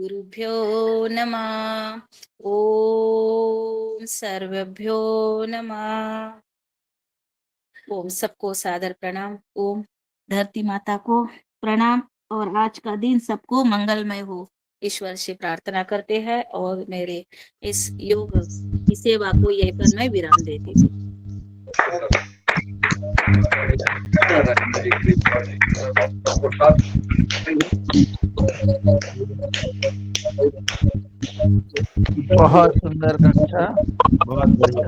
गुरुभ्यो नमः। ओम सर्वभ्यो नमः। ओम सबको सादर प्रणाम। ओम धरती माता को प्रणाम और आज का दिन सबको मंगलमय हो, ईश्वर से प्रार्थना करते हैं और मेरे इस योग की सेवा को यही पर मैं विराम देती हूँ। बहुत सुंदर कक्षा, बहुत बढ़िया।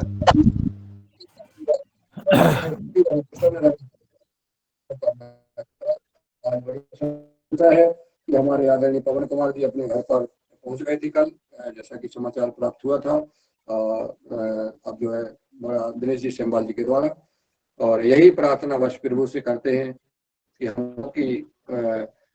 है कि हमारे आदरणीय पवन कुमार जी अपने घर पर पहुंच गए थे कल, जैसा कि समाचार प्राप्त हुआ था। अब जो है दिनेश जी सेमवाल जी के द्वारा, और यही प्रार्थना बस प्रभु से करते हैं कि हम की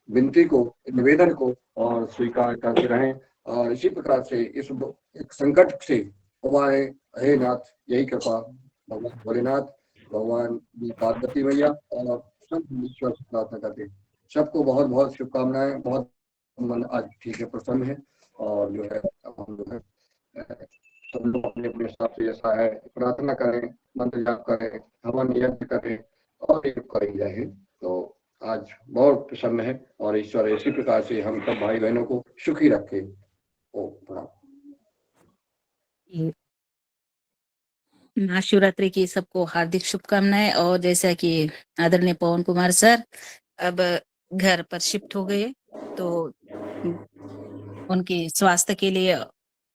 विनती को, निवेदन को और स्वीकार करते रहें और इसी प्रकार से इस एक संकट से उबारे। हे नाथ, यही कृपा भगवान भोलेनाथ, भगवान पार्वती मैया और सब ईश्वर से प्रार्थना करते हैं। सबको बहुत बहुत शुभकामनाएं। बहुत मन आज ठीक है, प्रसन्न है। और जो है अब हम जो है सब लोग अपने अपने हिसाब से जैसा है प्रार्थना करें, मंत्र जाप करें, हवन यज्ञ करें और ये करी जाए। तो आज बहुत प्रसन्न है और ईश्वर इसी प्रकार से हम सब भाई बहनों को सुखी रखे। ओ प्रणाम। महाशिवरात्रि की सबको हार्दिक शुभकामनाएं। और जैसा कि आदरणीय पवन कुमार सर अब घर पर शिफ्ट हो गए, तो उनके स्वास्थ्य के लिए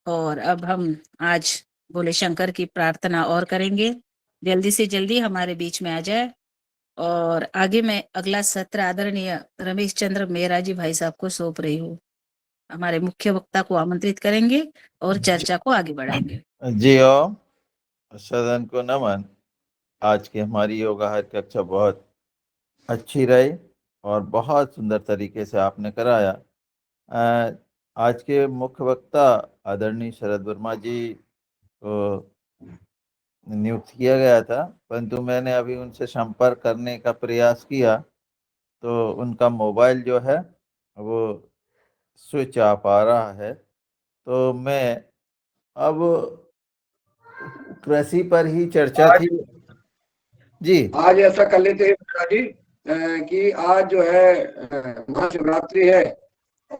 और अब हम आज भोले शंकर की प्रार्थना और करेंगे, जल्दी से जल्दी हमारे बीच में आ जाए। और आगे मैं अगला सत्र आदरणीय रमेश चंद्र मेहरा जी भाई साहब को सौंप रही हूँ। हमारे मुख्य वक्ता को आमंत्रित करेंगे और चर्चा को आगे बढ़ाएंगे। जी ओम, सदन को नमन। आज की हमारी योगाहार कक्षा बहुत अच्छी रही और बहुत सुंदर तरीके से आपने कराया। आज के मुख्य वक्ता आदरणीय शरद वर्मा जी को नियुक्त किया गया था, परंतु मैंने अभी उनसे संपर्क करने का प्रयास किया तो उनका मोबाइल जो है वो स्विच ऑफ आ रहा है। तो मैं अब कृषि पर ही चर्चा थी जी। आज ऐसा कर लेते हैं जी कि आज जो है महाशिवरात्रि है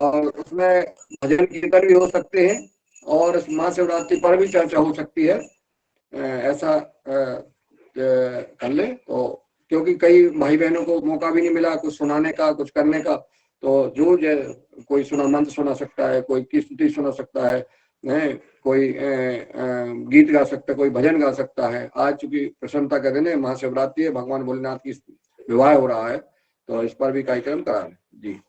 और उसमें भजन कीर्तन भी हो सकते हैं और इस महाशिवरात्रि पर भी चर्चा हो सकती है। ऐसा कर ले तो, क्योंकि कई भाई बहनों को मौका भी नहीं मिला कुछ सुनाने का, कुछ करने का। तो जो कोई मंत्र सुना सकता है, कोई की स्तुति सुना सकता है, कोई गीत गा सकता है, कोई भजन गा सकता है। आज चूंकि प्रसन्नता का दिन है, महाशिवरात्रि है, भगवान भोलेनाथ की विवाह हो रहा है, तो इस पर भी कार्यक्रम करा है जी।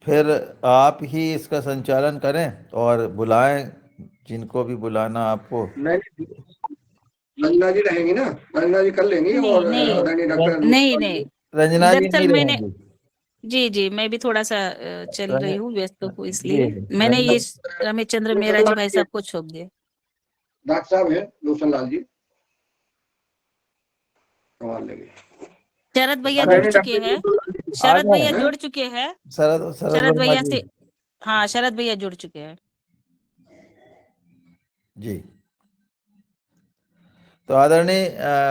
फिर आप ही इसका संचालन करें और बुलाएं जिनको भी बुलाना आपको। नहीं, रंजना जी रहेंगी ना, रंजना जी कर लेंगी। नहीं और नहीं आदरणीय डॉक्टर नहीं नहीं, रंजना जी दरअसल नहीं मैंने रहेंगी। जी मैं भी थोड़ा सा चल रही हूँ, व्यस्त हूँ, जी इसलिए मैंने ये रंजना रमेश चंद्र मेहरा जी भाई साहब को छोप दिया। डॉक्टर साहब है रोशन लाल जी सवाल लगे। शरद भैया जुड़ आदरणीय चुके डॉक्टर हैं, आ शरद भैया गए। जुड़ चुके हैं। शरद शरद वर्मा भैया जी से, हाँ शरद भैया जुड़ चुके हैं जी। तो आदरणीय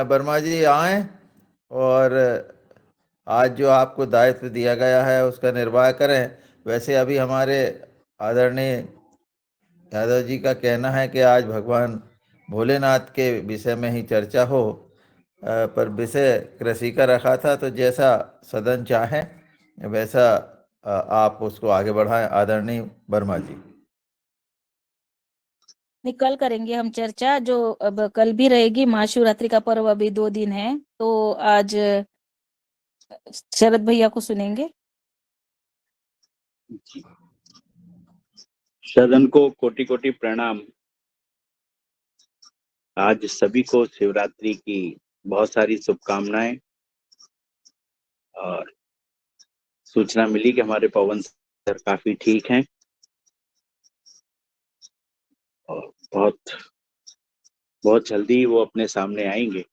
वर्मा जी आए और आज जो आपको दायित्व दिया गया है उसका निर्वाह करें। वैसे अभी हमारे आदरणीय यादव जी का कहना है कि आज भगवान भोलेनाथ के विषय में ही चर्चा हो, पर विषय कृषि का रखा था, तो जैसा सदन चाहे वैसा आप उसको आगे बढ़ाएं आदरणीय वर्मा जी। नहीं, कल करेंगे हम चर्चा, जो अब कल भी रहेगी। महाशिवरात्रि का पर्व अभी 2 दिन है, तो आज शरद भैया को सुनेंगे। सदन को कोटि कोटि प्रणाम। आज सभी को शिवरात्रि की बहुत सारी शुभकामनाएं। और सूचना मिली कि हमारे पवन सर काफी ठीक हैं और बहुत बहुत जल्दी वो अपने सामने आएंगे।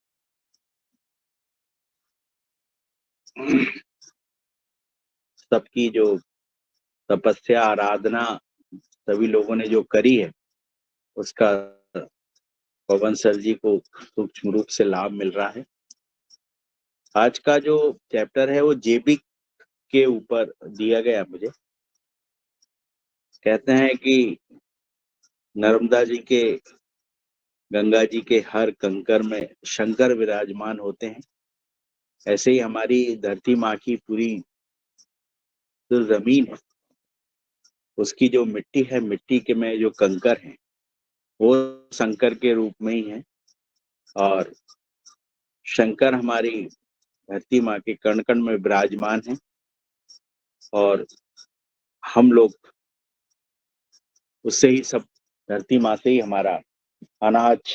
सबकी जो तपस्या आराधना सभी लोगों ने जो करी है, उसका पवन सर जी को सूक्ष्म रूप से लाभ मिल रहा है। आज का जो चैप्टर है वो जेबी के ऊपर दिया गया मुझे। कहते हैं कि नर्मदा जी के, गंगा जी के हर कंकर में शंकर विराजमान होते हैं। ऐसे ही हमारी धरती माँ की पूरी जो जमीन है, उसकी जो मिट्टी है, मिट्टी के में जो कंकर हैं, वो शंकर के रूप में ही है। और शंकर हमारी धरती माँ के कण कण में विराजमान है। और हम लोग उससे ही सब, धरती माँ से ही हमारा अनाज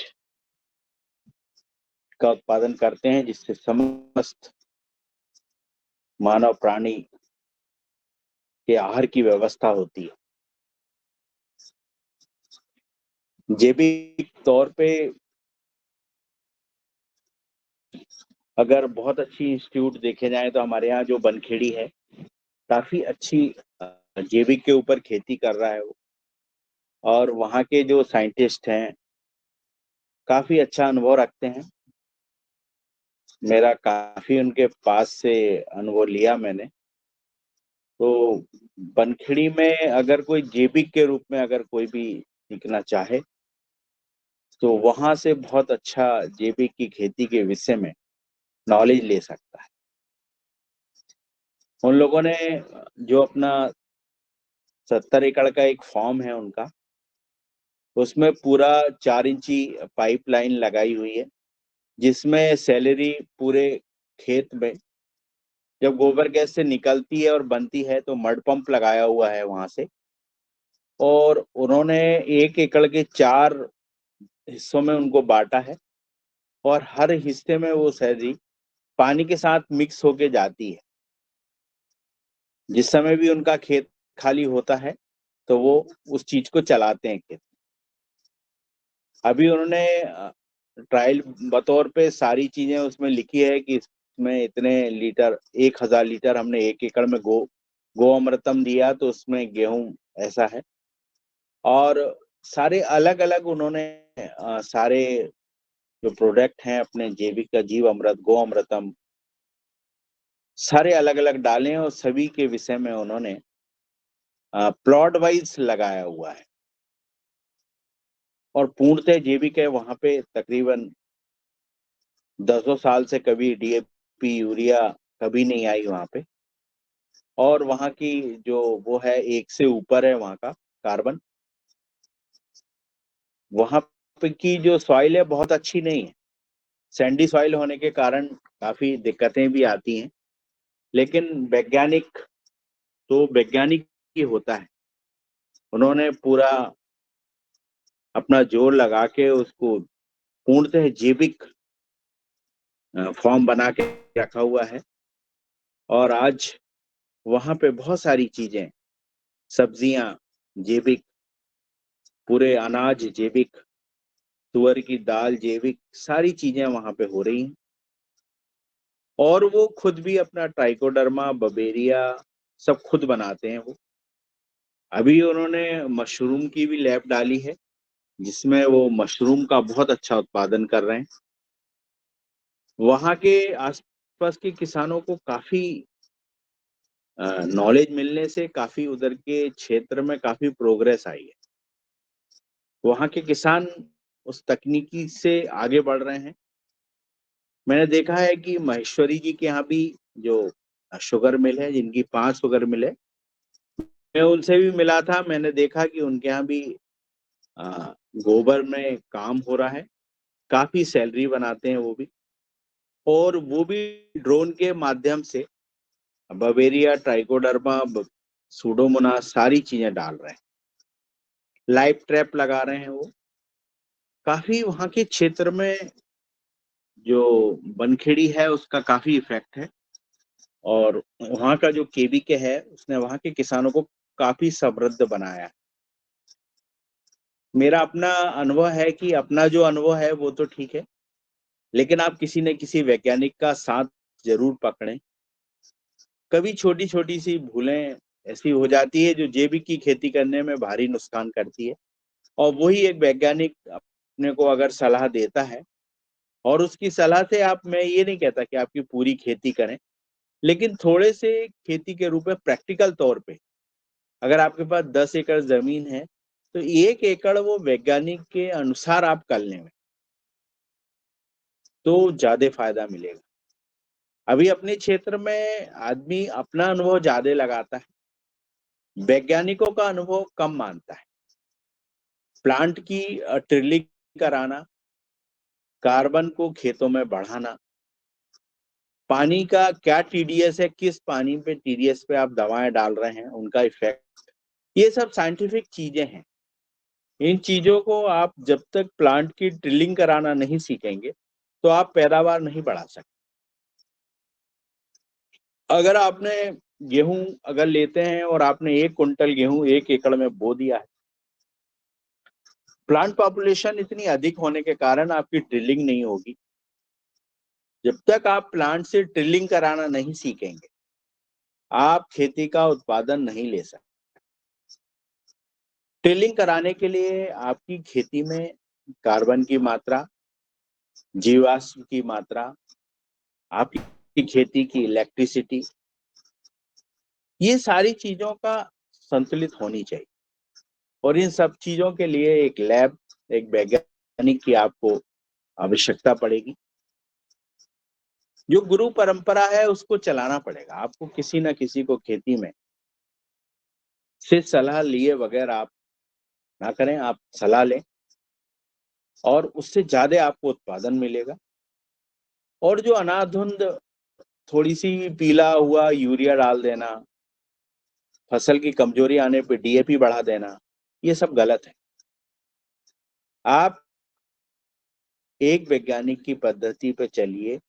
का उत्पादन करते हैं, जिससे समस्त मानव प्राणी के आहार की व्यवस्था होती है। जैविक तौर पे अगर बहुत अच्छी इंस्टीट्यूट देखे जाए तो हमारे यहाँ जो बनखेड़ी है, काफी अच्छी जैविक के ऊपर खेती कर रहा है वो। और वहाँ के जो साइंटिस्ट हैं काफी अच्छा अनुभव रखते हैं। मेरा काफी उनके पास से अनुभव लिया मैंने। तो बनखेड़ी में अगर कोई जैविक के रूप में अगर कोई भी सीखना चाहे तो वहां से बहुत अच्छा जैविक की खेती के विषय में नॉलेज ले सकता है। उन लोगों ने जो अपना 70 एकड़ का एक फॉर्म है उनका, उसमें पूरा 4 इंची पाइपलाइन लगाई हुई है, जिसमें सैलरी पूरे खेत में जब गोबर गैस से निकलती है और बनती है तो मड पंप लगाया हुआ है वहां से। और उन्होंने 1 एकड़ के 4 हिस्सों में उनको बांटा है। और हर हिस्से में वो सैलरी पानी के साथ मिक्स होके जाती है। जिस समय भी उनका खेत खाली होता है तो वो उस चीज को चलाते हैं खेत। अभी उन्होंने ट्रायल बतौर पे सारी चीजें उसमें लिखी है कि इसमें इतने लीटर, 1000 लीटर हमने 1 एकड़ में गो अमृतम दिया, तो उसमें गेहूं ऐसा है। और सारे अलग अलग उन्होंने सारे जो प्रोडक्ट हैं अपने जैविक का, जीव अमृत, गो अमृतम, सारे अलग अलग डाले हैं। और सभी के विषय में उन्होंने प्लॉट वाइज लगाया हुआ है। और पूर्णतः जैविक है। वहां पे तकरीबन 10 साल से कभी डीएपी, यूरिया कभी नहीं आई वहां पे। और वहां की जो वो है 1 से ऊपर है वहां का कार्बन। वहां पे की जो सॉइल है बहुत अच्छी नहीं है। सैंडी सॉइल होने के कारण काफी दिक्कतें भी आती हैं। लेकिन वैज्ञानिक तो वैज्ञानिक ही होता है। उन्होंने पूरा अपना जोर लगा के उसको पूर्णतः जैविक फॉर्म बना के रखा हुआ है। और आज वहां पे बहुत सारी चीजें, सब्जियां जैविक, पूरे अनाज जैविक, तुअर की दाल जैविक, सारी चीजें वहां पे हो रही हैं। और वो खुद भी अपना ट्राइकोडर्मा, बबेरिया सब खुद बनाते हैं वो। अभी उन्होंने मशरूम की भी लैब डाली है, जिसमें वो मशरूम का बहुत अच्छा उत्पादन कर रहे हैं। वहां के आसपास के किसानों को काफी नॉलेज मिलने से काफी उधर के क्षेत्र में काफी प्रोग्रेस आई है। वहां के किसान उस तकनीकी से आगे बढ़ रहे हैं। मैंने देखा है कि महेश्वरी जी के यहाँ भी जो शुगर मिल है, जिनकी 5 शुगर मिल है, मैं उनसे भी मिला था। मैंने देखा कि उनके यहाँ भी गोबर में काम हो रहा है। काफी सैलरी बनाते हैं वो भी। और वो भी ड्रोन के माध्यम से बवेरिया, ट्राइकोडर्मा, सूडोमोनास सारी चीजें डाल रहे हैं। लाइव ट्रैप लगा रहे हैं वो। काफी वहां के क्षेत्र में जो बनखेड़ी है उसका काफी इफेक्ट है। और वहां का जो केवीके है उसने वहां के किसानों को काफी समृद्ध बनाया है। मेरा अपना अनुभव है कि अपना जो अनुभव है वो तो ठीक है, लेकिन आप किसी न किसी वैज्ञानिक का साथ जरूर पकड़ें। कभी छोटी छोटी सी भूलें ऐसी हो जाती है जो जैविक की खेती करने में भारी नुकसान करती है, और वही एक वैज्ञानिक अपने को अगर सलाह देता है, और उसकी सलाह से आप, मैं ये नहीं कहता कि आपकी पूरी खेती करें, लेकिन थोड़े से खेती के रूप में प्रैक्टिकल तौर पे अगर आपके पास 10 एकड़ जमीन है तो 1 एकड़ वो वैज्ञानिक के अनुसार आप कर लें तो ज्यादा फायदा मिलेगा। अभी अपने क्षेत्र में आदमी अपना अनुभव ज्यादा लगाता है, वैज्ञानिकों का अनुभव कम मानता है। प्लांट की ड्रिलिंग कराना, कार्बन को खेतों में बढ़ाना, पानी का क्या टीडीएस है, किस पानी पे टीडीएस पे आप दवाएं डाल रहे हैं, उनका इफेक्ट, ये सब साइंटिफिक चीजें हैं। इन चीजों को आप जब तक प्लांट की ड्रिलिंग कराना नहीं सीखेंगे तो आप पैदावार नहीं बढ़ा सकते। अगर आपने गेहूं अगर लेते हैं और आपने 1 कुंटल गेहूं 1 एकड़ में बो दिया है, प्लांट पॉपुलेशन इतनी अधिक होने के कारण आपकी ड्रिलिंग नहीं होगी। जब तक आप प्लांट से ड्रिलिंग कराना नहीं सीखेंगे आप खेती का उत्पादन नहीं ले सकते। ड्रिलिंग कराने के लिए आपकी खेती में कार्बन की मात्रा, जीवाश्म की मात्रा, आपकी खेती की इलेक्ट्रिसिटी, ये सारी चीजों का संतुलित होनी चाहिए, और इन सब चीजों के लिए एक लैब, एक वैज्ञानिक की आपको आवश्यकता पड़ेगी। जो गुरु परंपरा है उसको चलाना पड़ेगा आपको, किसी न किसी को खेती में से सलाह लिए बगैर आप ना करें, आप सलाह लें और उससे ज्यादा आपको उत्पादन मिलेगा। और जो अनाधुंध थोड़ी सी पीला हुआ यूरिया डाल देना, फसल की कमजोरी आने पे डीएपी बढ़ा देना, ये सब गलत है। आप एक वैज्ञानिक की पद्धति पे चलिए,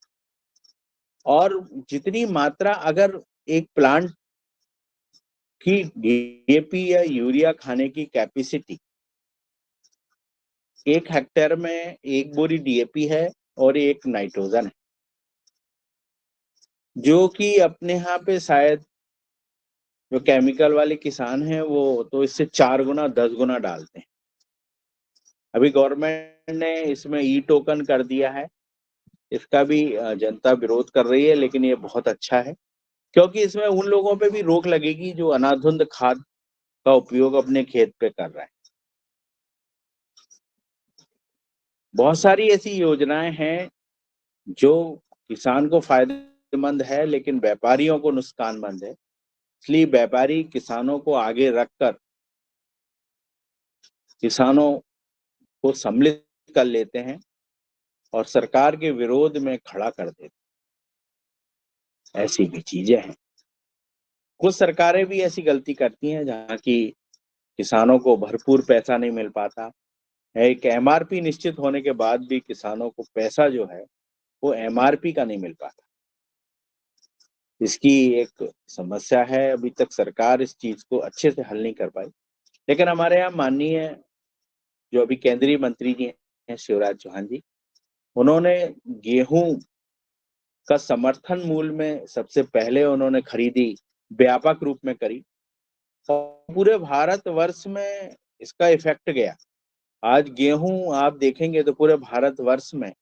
और जितनी मात्रा अगर एक प्लांट की डीएपी या यूरिया खाने की कैपेसिटी 1 हेक्टेयर में 1 बोरी डीएपी है और 1 नाइट्रोजन है, जो कि अपने यहाँ पे शायद जो केमिकल वाले किसान हैं वो तो इससे 4 गुना 10 गुना डालते हैं। अभी गवर्नमेंट ने इसमें ई टोकन कर दिया है, इसका भी जनता विरोध कर रही है, लेकिन ये बहुत अच्छा है क्योंकि इसमें उन लोगों पे भी रोक लगेगी जो अनाधुंध खाद का उपयोग अपने खेत पे कर रहे हैं। बहुत सारी ऐसी योजनाएं हैं जो किसान को फायदेमंद है लेकिन व्यापारियों को नुकसानमंद है, इसलिए व्यापारी किसानों को आगे रखकर किसानों को सम्मिलित कर लेते हैं और सरकार के विरोध में खड़ा कर देते हैं। ऐसी भी चीजें हैं। कुछ सरकारें भी ऐसी गलती करती हैं जहाँ की किसानों को भरपूर पैसा नहीं मिल पाता है। एक एमआरपी निश्चित होने के बाद भी किसानों को पैसा जो है वो एमआरपी का नहीं मिल पाता। इसकी एक समस्या है, अभी तक सरकार इस चीज को अच्छे से हल नहीं कर पाई। लेकिन हमारे यहाँ माननीय जो अभी केंद्रीय मंत्री जी हैं शिवराज चौहान जी, उन्होंने गेहूं का समर्थन मूल्य में सबसे पहले उन्होंने खरीदी व्यापक रूप में करी और पूरे भारतवर्ष में इसका इफेक्ट गया। आज गेहूं आप देखेंगे तो पूरे भारतवर्ष में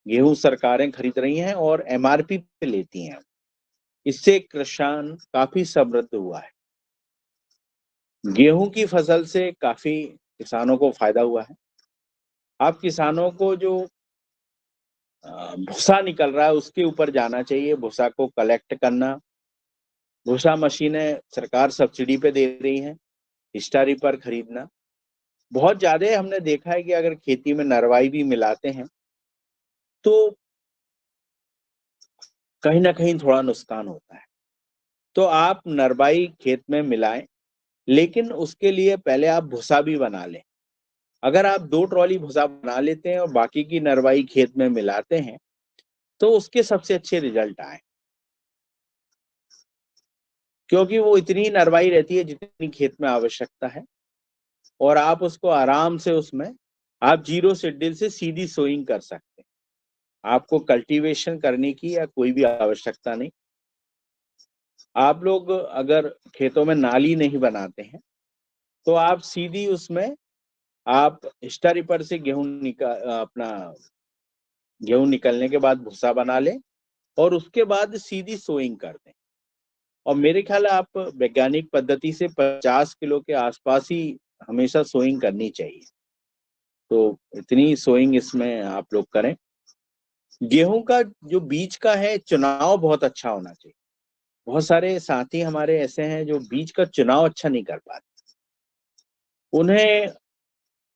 गेहूं सरकारें खरीद रही हैं और एमआरपी पे लेती हैं। इससे किसान काफी समृद्ध हुआ है। गेहूं की फसल से काफी किसानों को फायदा हुआ है। आप किसानों को जो भूसा निकल रहा है उसके ऊपर जाना चाहिए, भूसा को कलेक्ट करना। भूसा मशीनें सरकार सब्सिडी पे दे रही हैं, हिस्टारी पर खरीदना। बहुत ज्यादा हमने देखा है कि अगर खेती में नरवाई भी मिलाते हैं तो कहीं ना कहीं थोड़ा नुकसान होता है। तो आप नरवाई खेत में मिलाएं, लेकिन उसके लिए पहले आप भूसा भी बना लें। अगर आप 2 ट्रॉली भूसा बना लेते हैं और बाकी की नरवाई खेत में मिलाते हैं तो उसके सबसे अच्छे रिजल्ट आए, क्योंकि वो इतनी नरवाई रहती है जितनी खेत में आवश्यकता है और आप उसको आराम से उसमें आप जीरो शेड्यूल से सीधी सोइंग कर सकते हैं। आपको कल्टीवेशन करने की या कोई भी आवश्यकता नहीं। आप लोग अगर खेतों में नाली नहीं बनाते हैं तो आप सीधी उसमें आप स्टारीपर से अपना गेहूं निकलने के बाद भूसा बना लें और उसके बाद सीधी सोइंग कर दें। और मेरे ख्याल है आप वैज्ञानिक पद्धति से 50 किलो के आसपास ही हमेशा सोइंग करनी चाहिए। तो इतनी सोइंग इसमें आप लोग करें। गेहूं का जो बीज का है चुनाव बहुत अच्छा होना चाहिए। बहुत सारे साथी हमारे ऐसे हैं जो बीज का चुनाव अच्छा नहीं कर पाते। उन्हें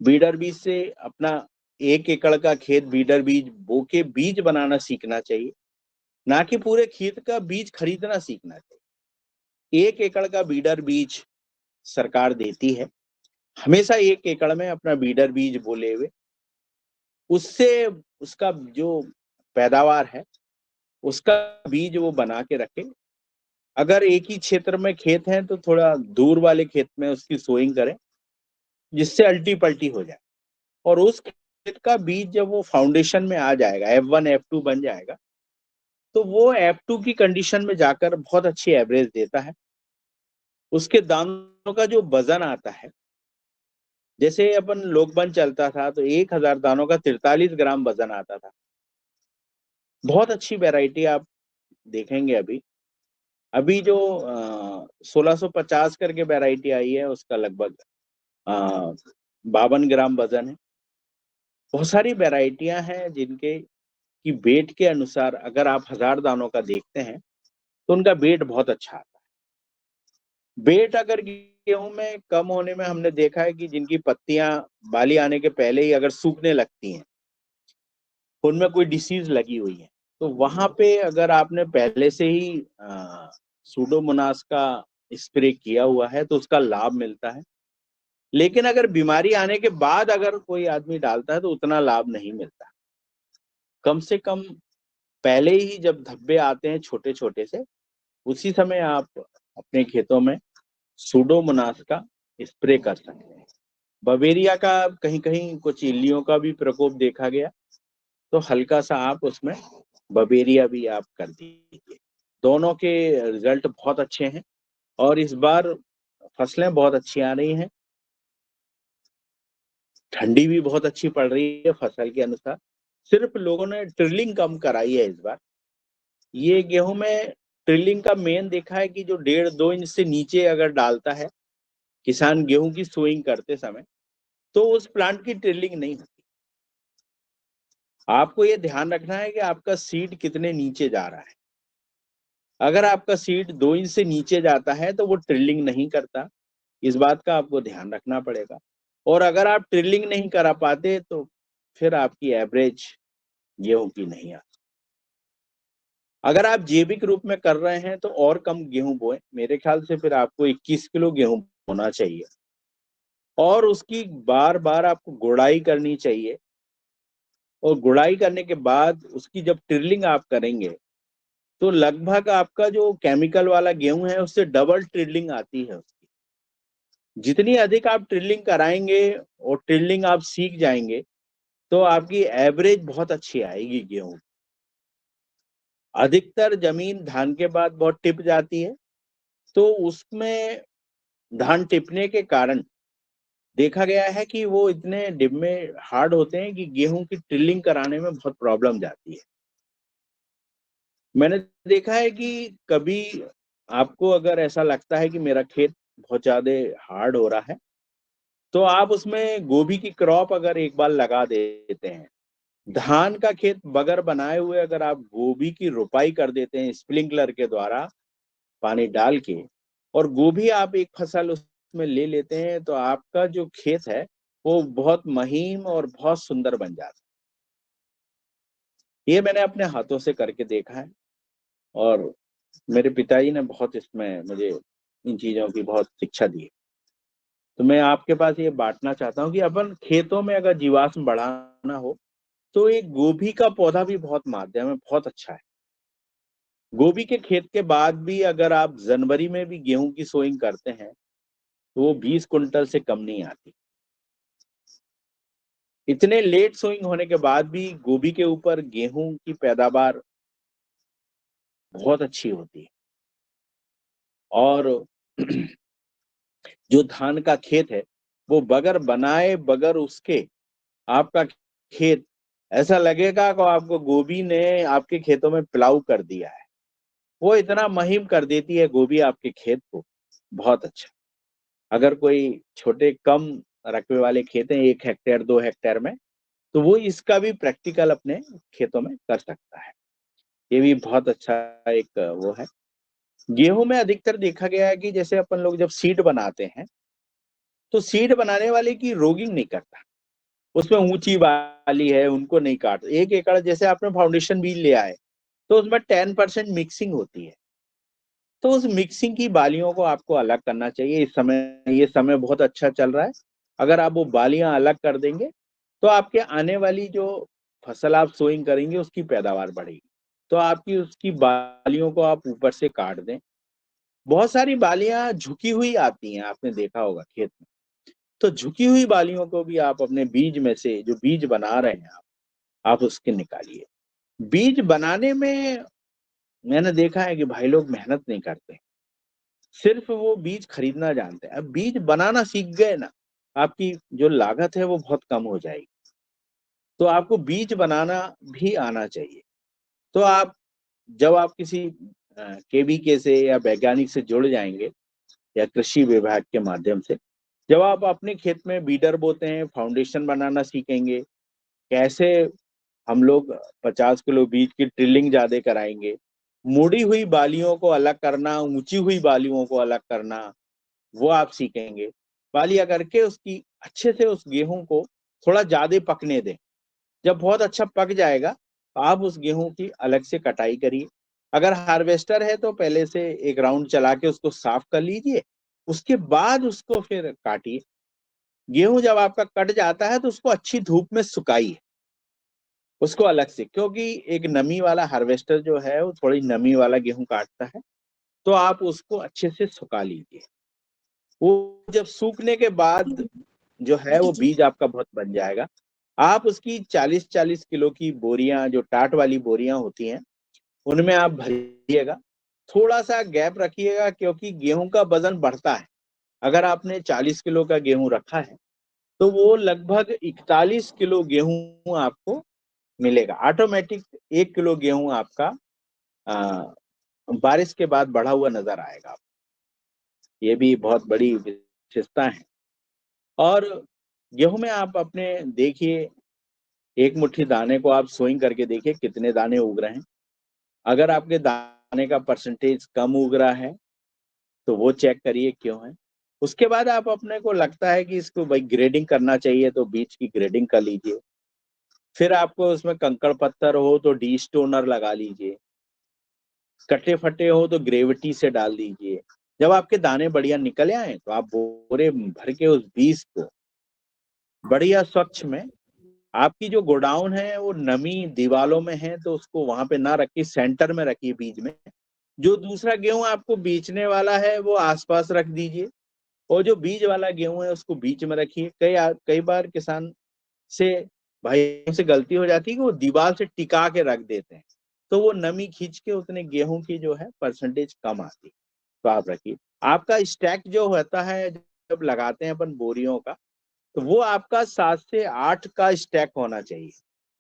बीडर बीज से अपना 1 एकड़ का खेत बीडर बीज बो के बीज बनाना सीखना चाहिए, ना कि पूरे खेत का बीज खरीदना सीखना चाहिए। 1 एकड़ का बीडर बीज सरकार देती है। हमेशा 1 एकड़ में अपना बीडर बीज बोले हुए उससे उसका जो पैदावार है उसका बीज वो बना के रखे। अगर एक ही क्षेत्र में खेत है तो थोड़ा दूर वाले खेत में उसकी सोइंग करें जिससे अल्टी पल्टी हो जाए। और उस खेत का बीज जब वो फाउंडेशन में आ जाएगा, F1 F2 बन जाएगा, तो वो F2 की कंडीशन में जाकर बहुत अच्छी एवरेज देता है। उसके दानों का जो वजन आता है, जैसे अपन लोकबन चलता था तो 1000 दानों का 43 ग्राम वजन आता था। बहुत अच्छी वैरायटी आप देखेंगे अभी जो 1650 करके वैरायटी आई है उसका लगभग 52 ग्राम वजन है। बहुत सारी वैरायटियां हैं जिनके की वेट के अनुसार अगर आप 1000 दानों का देखते हैं तो उनका वेट बहुत अच्छा आता है। वेट अगर गेहूं में कम होने में हमने देखा है कि जिनकी पत्तियां बाली आने के पहले ही अगर सूखने लगती हैं, उनमें कोई डिसीज लगी हुई है, तो वहां पे अगर आपने पहले से ही सूडोमोनास का स्प्रे किया हुआ है तो उसका लाभ मिलता है। लेकिन अगर बीमारी आने के बाद अगर कोई आदमी डालता है तो उतना लाभ नहीं मिलता। कम से कम पहले ही जब धब्बे आते हैं छोटे छोटे से, उसी समय आप अपने खेतों में सूडोमोनास का स्प्रे कर सकते हैं। बवेरिया का कहीं कहीं कुछ इल्लियों का भी प्रकोप देखा गया, तो हल्का सा आप उसमें बवेरिया भी आप कर दीजिए। दोनों के रिजल्ट बहुत अच्छे हैं और इस बार फसलें बहुत अच्छी आ रही हैं। ठंडी भी बहुत अच्छी पड़ रही है फसल के अनुसार। सिर्फ लोगों ने ट्रिलिंग कम कराई है इस बार। ये गेहूं में ट्रिलिंग का मेन देखा है कि जो 1.5-2 इंच से नीचे अगर डालता है किसान गेहूं की सोइंग करते समय, तो उस प्लांट की ट्रिलिंग नहीं होती। आपको ये ध्यान रखना है कि आपका सीड कितने नीचे जा रहा है। अगर आपका सीड 2 इंच से नीचे जाता है तो वो ट्रिलिंग नहीं करता। इस बात का आपको ध्यान रखना पड़ेगा। और अगर आप ट्रिलिंग नहीं करा पाते तो फिर आपकी एवरेज गेहूं की नहीं आती। अगर आप जैविक रूप में कर रहे हैं तो और कम गेहूं बोएं। मेरे ख्याल से फिर आपको 21 किलो गेहूं बोना चाहिए और उसकी बार बार आपको गुड़ाई करनी चाहिए। और गुड़ाई करने के बाद उसकी जब ट्रिलिंग आप करेंगे तो लगभग आपका जो केमिकल वाला गेहूं है उससे डबल ट्रिलिंग आती है उसकी। जितनी अधिक आप ट्रिलिंग कराएंगे और ट्रिलिंग आप सीख जाएंगे तो आपकी एवरेज बहुत अच्छी आएगी गेहूं। अधिकतर जमीन धान के बाद बहुत टिप जाती है, तो उसमें धान टिपने के कारण देखा गया है कि वो इतने डिब में हार्ड होते हैं कि गेहूं की ट्रिलिंग कराने में बहुत प्रॉब्लम जाती है। मैंने देखा है कि कभी आपको अगर ऐसा लगता है कि मेरा खेत बहुत ज्यादा हार्ड हो रहा है, तो आप उसमें गोभी की क्रॉप अगर एक बार लगा देते हैं, धान का खेत बगैर बनाए हुए अगर आप गोभी की रोपाई कर देते हैं स्प्रिंकलर के द्वारा पानी डाल के, और गोभी आप एक फसल उसमें ले लेते हैं, तो आपका जो खेत है वो बहुत महीन और बहुत सुंदर बन जाता है। ये मैंने अपने हाथों से करके देखा है और मेरे पिताजी ने बहुत इसमें मुझे इन चीजों की बहुत शिक्षा दी है। तो मैं आपके पास ये बांटना चाहता हूँ कि अपन खेतों में अगर जीवाश्म बढ़ाना हो तो एक गोभी का पौधा भी बहुत माध्यम है, बहुत अच्छा है। गोभी के खेत के बाद भी अगर आप जनवरी में भी गेहूं की सोइंग करते हैं तो वो 20 कुंटल से कम नहीं आती। इतने लेट सोइंग होने के बाद भी गोभी के ऊपर गेहूं की पैदावार बहुत अच्छी होती है। और जो धान का खेत है वो बगैर बनाए बगैर उसके आपका खेत ऐसा लगेगा कि आपको गोभी ने आपके खेतों में प्लाऊ कर दिया है। वो इतना महीन कर देती है गोभी आपके खेत को, बहुत अच्छा। अगर कोई छोटे कम रकबे वाले खेत हैं 1 हेक्टेयर 2 हेक्टेयर में, तो वो इसका भी प्रैक्टिकल अपने खेतों में कर सकता है। ये भी बहुत अच्छा एक वो है। गेहूं में अधिकतर देखा गया है कि जैसे अपन लोग जब सीड बनाते हैं तो सीड बनाने वाले की रोगिंग नहीं करता, उसमें ऊंची वाली है उनको नहीं काट। 1 एकड़ जैसे आपने फाउंडेशन बीज लिया है तो उसमें 10% मिक्सिंग होती है, तो उस मिक्सिंग की बालियों को आपको अलग करना चाहिए। इस समय ये समय बहुत अच्छा चल रहा है, अगर आप वो बालियां अलग कर देंगे तो आपके आने वाली जो फसल आप सोइंग करेंगे उसकी पैदावार बढ़ेगी। तो आपकी उसकी बालियों को आप ऊपर से काट दें। बहुत सारी बालियां झुकी हुई आती हैं, आपने देखा होगा खेत में, तो झुकी हुई बालियों को भी आप अपने बीज में से जो बीज बना रहे हैं आप उसके निकालिए। बीज बनाने में मैंने देखा है कि भाई लोग मेहनत नहीं करते, सिर्फ वो बीज खरीदना जानते हैं। अब बीज बनाना सीख गए ना, आपकी जो लागत है वो बहुत कम हो जाएगी। तो आपको बीज बनाना भी आना चाहिए। तो आप जब आप किसी केवीके से या वैज्ञानिक से जुड़ जाएंगे या कृषि विभाग के माध्यम से, जब आप अपने खेत में बीडर बोते हैं, फाउंडेशन बनाना सीखेंगे, कैसे हम लोग 50 किलो बीज की ड्रिलिंग ज्यादा कराएंगे, मुड़ी हुई बालियों को अलग करना, ऊंची हुई बालियों को अलग करना, वो आप सीखेंगे। बालियां करके उसकी अच्छे से उस गेहूं को थोड़ा ज्यादा पकने दें। जब बहुत अच्छा पक जाएगा तो आप उस गेहूं की अलग से कटाई करिए। अगर हार्वेस्टर है तो पहले से एक राउंड चला के उसको साफ कर लीजिए, उसके बाद उसको फिर काटिए। गेहूं जब आपका कट जाता है तो उसको अच्छी धूप में सुखाइए, उसको अलग से, क्योंकि एक नमी वाला हार्वेस्टर जो है वो थोड़ी नमी वाला गेहूं काटता है। तो आप उसको अच्छे से सुखा लीजिए। वो जब सूखने के बाद जो है वो बीज आपका बहुत बन जाएगा। आप उसकी 40-40 किलो की बोरियां, जो टाट वाली बोरियां होती हैं, उनमें आप भरिएगा। थोड़ा सा गैप रखिएगा क्योंकि गेहूं का वजन बढ़ता है। अगर आपने 40 किलो का गेहूं रखा है तो वो लगभग 41 किलो गेहूं आपको मिलेगा ऑटोमेटिक। 1 किलो गेहूं आपका बारिश के बाद बढ़ा हुआ नजर आएगा। ये भी बहुत बड़ी विशेषता है। और गेहूं में आप अपने देखिए, एक मुट्ठी दाने को आप सोइंग करके देखिए कितने दाने उग रहे हैं। अगर आपके दाने का परसेंटेज कम उग रहा है तो वो चेक करिए क्यों है। उसके बाद आप अपने को लगता है कि इसको भाई ग्रेडिंग करना चाहिए तो बीज की ग्रेडिंग कर लीजिए। फिर आपको उसमें कंकड़ पत्थर हो तो डी स्टोनर लगा लीजिए, कटे फटे हो तो ग्रेविटी से डाल दीजिए। जब आपके दाने बढ़िया निकल आए तो आप बोरे भर के उस बीज को बढ़िया स्वच्छ में, आपकी जो गोडाउन है वो नमी दीवालों में है तो उसको वहां पे ना रखिए, सेंटर में रखिए बीज में। जो दूसरा गेहूं आपको बेचने वाला है वो आसपास रख दीजिए, और जो बीज वाला गेहूं है उसको बीच में रखिए। कई बार किसान से भाई से गलती हो जाती है कि वो दीवार से टिका के रख देते हैं, तो वो नमी खींच के उतने गेहूं की जो है परसेंटेज कम आती है। तो आप रखिए। आपका स्टैक जो होता है जब लगाते हैं अपन बोरियों का, तो वो आपका 7 से 8 का स्टैक होना चाहिए।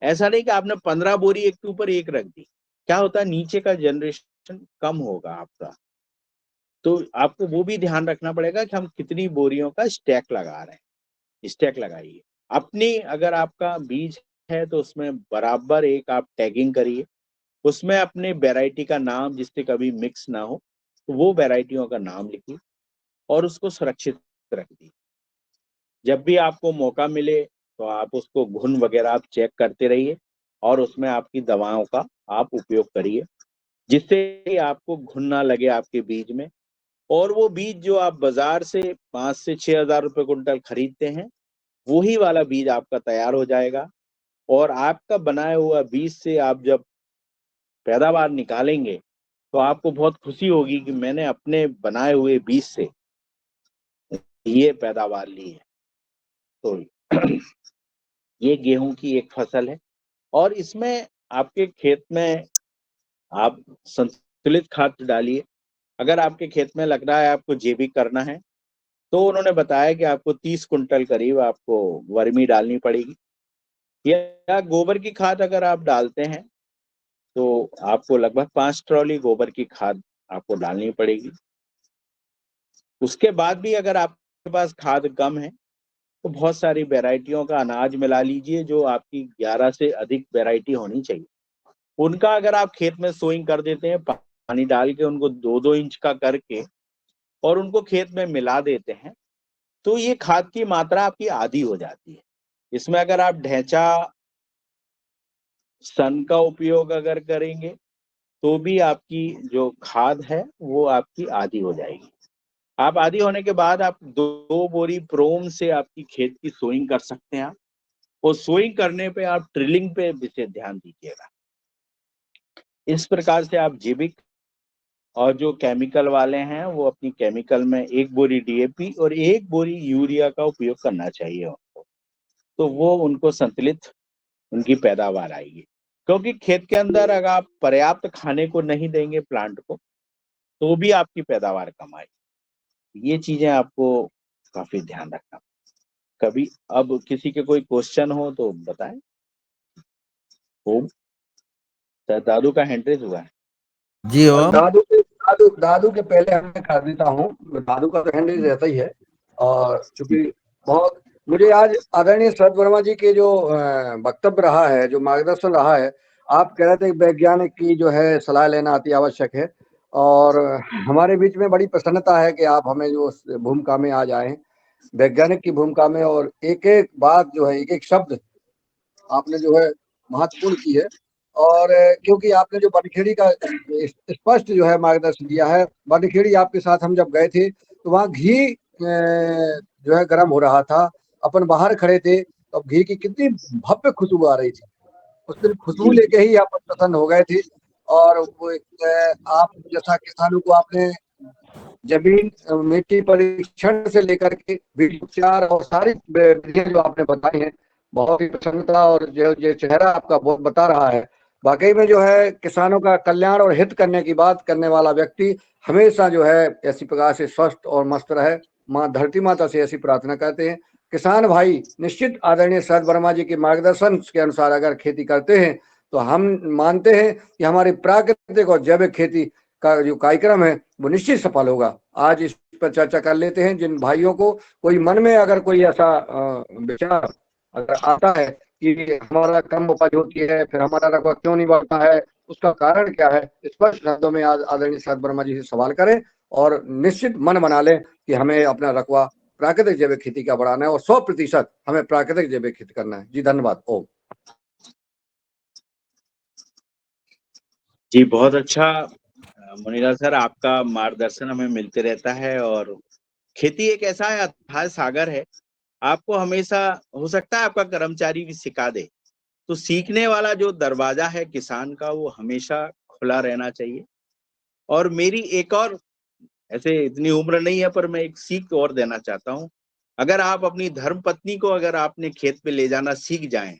ऐसा नहीं कि आपने 15 बोरी एक के ऊपर एक रख दी। क्या होता है, नीचे का जनरेशन कम होगा आपका। तो आपको वो भी ध्यान रखना पड़ेगा कि हम कितनी बोरियों का स्टैक लगा रहे हैं। स्टैक लगाइए अपनी। अगर आपका बीज है तो उसमें बराबर एक आप टैगिंग करिए, उसमें अपने वैरायटी का नाम, जिससे कभी मिक्स ना हो, तो वो वैरायटियों का नाम लिखिए और उसको सुरक्षित रख दीजिए। जब भी आपको मौका मिले तो आप उसको घुन वगैरह आप चेक करते रहिए और उसमें आपकी दवाओं का आप उपयोग करिए, जिससे आपको घुन ना लगे आपके बीज में। और वो बीज जो आप बाजार से 5 से 6 हजार रुपए कुंटल खरीदते हैं, वही वाला बीज आपका तैयार हो जाएगा। और आपका बनाया हुआ बीज से आप जब पैदावार निकालेंगे तो आपको बहुत खुशी होगी कि मैंने अपने बनाए हुए बीज से ये पैदावार ली है। तो ये गेहूं की एक फसल है, और इसमें आपके खेत में आप संतुलित खाद डालिए। अगर आपके खेत में लग रहा है आपको जैविक करना है, तो उन्होंने बताया कि आपको 30 कुंटल करीब आपको वर्मी डालनी पड़ेगी, या गोबर की खाद अगर आप डालते हैं तो आपको लगभग 5 ट्रॉली गोबर की खाद आपको डालनी पड़ेगी। उसके बाद भी अगर आपके पास खाद कम है तो बहुत सारी वैरायटियों का अनाज मिला लीजिए, जो आपकी 11 से अधिक वैरायटी होनी चाहिए। उनका अगर आप खेत में सोइंग कर देते हैं, पानी डाल के उनको 2-2 इंच का करके और उनको खेत में मिला देते हैं, तो ये खाद की मात्रा आपकी आधी हो जाती है। इसमें अगर आप ढैंचा सन का उपयोग अगर करेंगे तो भी आपकी जो खाद है वो आपकी आधी हो जाएगी। आप आधी होने के बाद आप 2 बोरी प्रोम से आपकी खेत की सोइंग कर सकते हैं आप, और सोइंग करने पे आप ट्रिलिंग पे विशेष ध्यान दीजिएगा। इस प्रकार से आप जैविक और जो केमिकल वाले हैं वो अपनी केमिकल में 1 बोरी डीएपी और 1 बोरी यूरिया का उपयोग करना चाहिए उनको, तो वो उनको संतुलित उनकी पैदावार आएगी। क्योंकि खेत के अंदर अगर आप पर्याप्त खाने को नहीं देंगे प्लांट को, तो भी आपकी पैदावार कम आएगी। ये चीजें आपको काफी ध्यान रखना। कभी अब किसी के कोई क्वेश्चन हो तो बताएं। ओम, दादू का हैंड रेज हुआ है। जी ओम। दादू के पहले मैं कर देता हूँ। दादू का तो हैंडल रहता ही है, और चूंकि बहुत मुझे आज आदरणीय शरद वर्मा जी के जो वक्तव्य रहा है, जो मार्गदर्शन रहा है, आप कह रहे थे वैज्ञानिक की जो है सलाह लेना अति आवश्यक है, और हमारे बीच में बड़ी प्रसन्नता है कि आप हमें जो भूमिका में आज आए हैं, वैज्ञानिक की भूमिका में, और एक एक बात जो है, एक एक शब्द आपने जो है महत्वपूर्ण की है। और क्योंकि आपने जो बनखेड़ी का स्पष्ट जो है मार्गदर्शन दिया है, बनखेड़ी आपके साथ हम जब गए थे तो वहाँ घी जो है गर्म हो रहा था, अपन बाहर खड़े थे, तो घी की कितनी भव्य खुशबू आ रही थी। उस दिन खुशबू लेके ही आप प्रसन्न हो गए थे। और वो आप जैसा किसानों को आपने जमीन मिट्टी परीक्षण से लेकर के बीज उपचार और सारी विधियां जो आपने बताई हैं, बहुत ही प्रसन्नता, और जो चेहरा आपका बहुत बता रहा है। वाकई में जो है किसानों का कल्याण और हित करने की बात करने वाला व्यक्ति हमेशा जो है ऐसी प्रकार से स्वस्थ और मस्त रहे। माँ धरती माता से ऐसी प्रार्थना करते हैं। किसान भाई निश्चित आदरणीय शरद वर्मा जी के मार्गदर्शन के अनुसार अगर खेती करते हैं तो हम मानते हैं कि हमारी प्राकृतिक और जैविक खेती का जो कार्यक्रम है वो निश्चित सफल होगा। आज इस पर चर्चा कर लेते हैं। जिन भाइयों को कोई मन में अगर कोई ऐसा विचार अगर आता है कि हमारा कम उपज होती है, फिर हमारा रकबा क्यों नहीं बढ़ता है, उसका कारण क्या है, स्पष्ट शब्दों में आज आदरणीय शरद वर्मा जी से सवाल करें और निश्चित मन बना लें कि हमें अपना रकबा प्राकृतिक जैविक खेती का बढ़ाना है और 100% हमें प्राकृतिक जैविक खेती करना है। जी धन्यवाद। ओम जी, बहुत अच्छा मुनीलाल सर, आपका मार्गदर्शन हमें मिलते रहता है। और खेती एक ऐसा है अथाह सागर है, आपको हमेशा हो सकता है आपका कर्मचारी भी सिखा दे, तो सीखने वाला जो दरवाजा है किसान का वो हमेशा खुला रहना चाहिए। और मेरी एक और, ऐसे इतनी उम्र नहीं है पर मैं एक सीख और देना चाहता हूँ। अगर आप अपनी धर्म पत्नी को अगर आपने खेत पे ले जाना सीख जाएं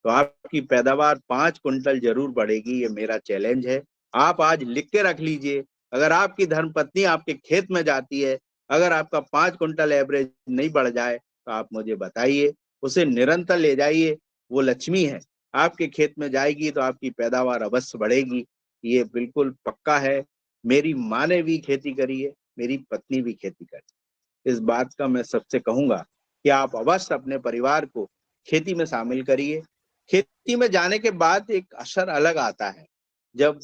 तो आपकी पैदावार 5 कुंटल जरूर बढ़ेगी। ये मेरा चैलेंज है, आप आज लिख के रख लीजिए। अगर आपकी धर्म पत्नी आपके खेत में जाती है, अगर आपका 5 कुंटल एवरेज नहीं बढ़ जाए तो आप मुझे बताइए, उसे निरंतर ले जाइए। वो लक्ष्मी है, आपके खेत में जाएगी तो आपकी पैदावार अवश्य बढ़ेगी। ये बिल्कुल पक्का है। मेरी माँ ने भी खेती करी है, मेरी पत्नी भी खेती करी। इस बात का मैं सबसे कहूंगा कि आप अवश्य अपने परिवार को खेती में शामिल करिए। खेती में जाने के बाद एक असर अलग आता है, जब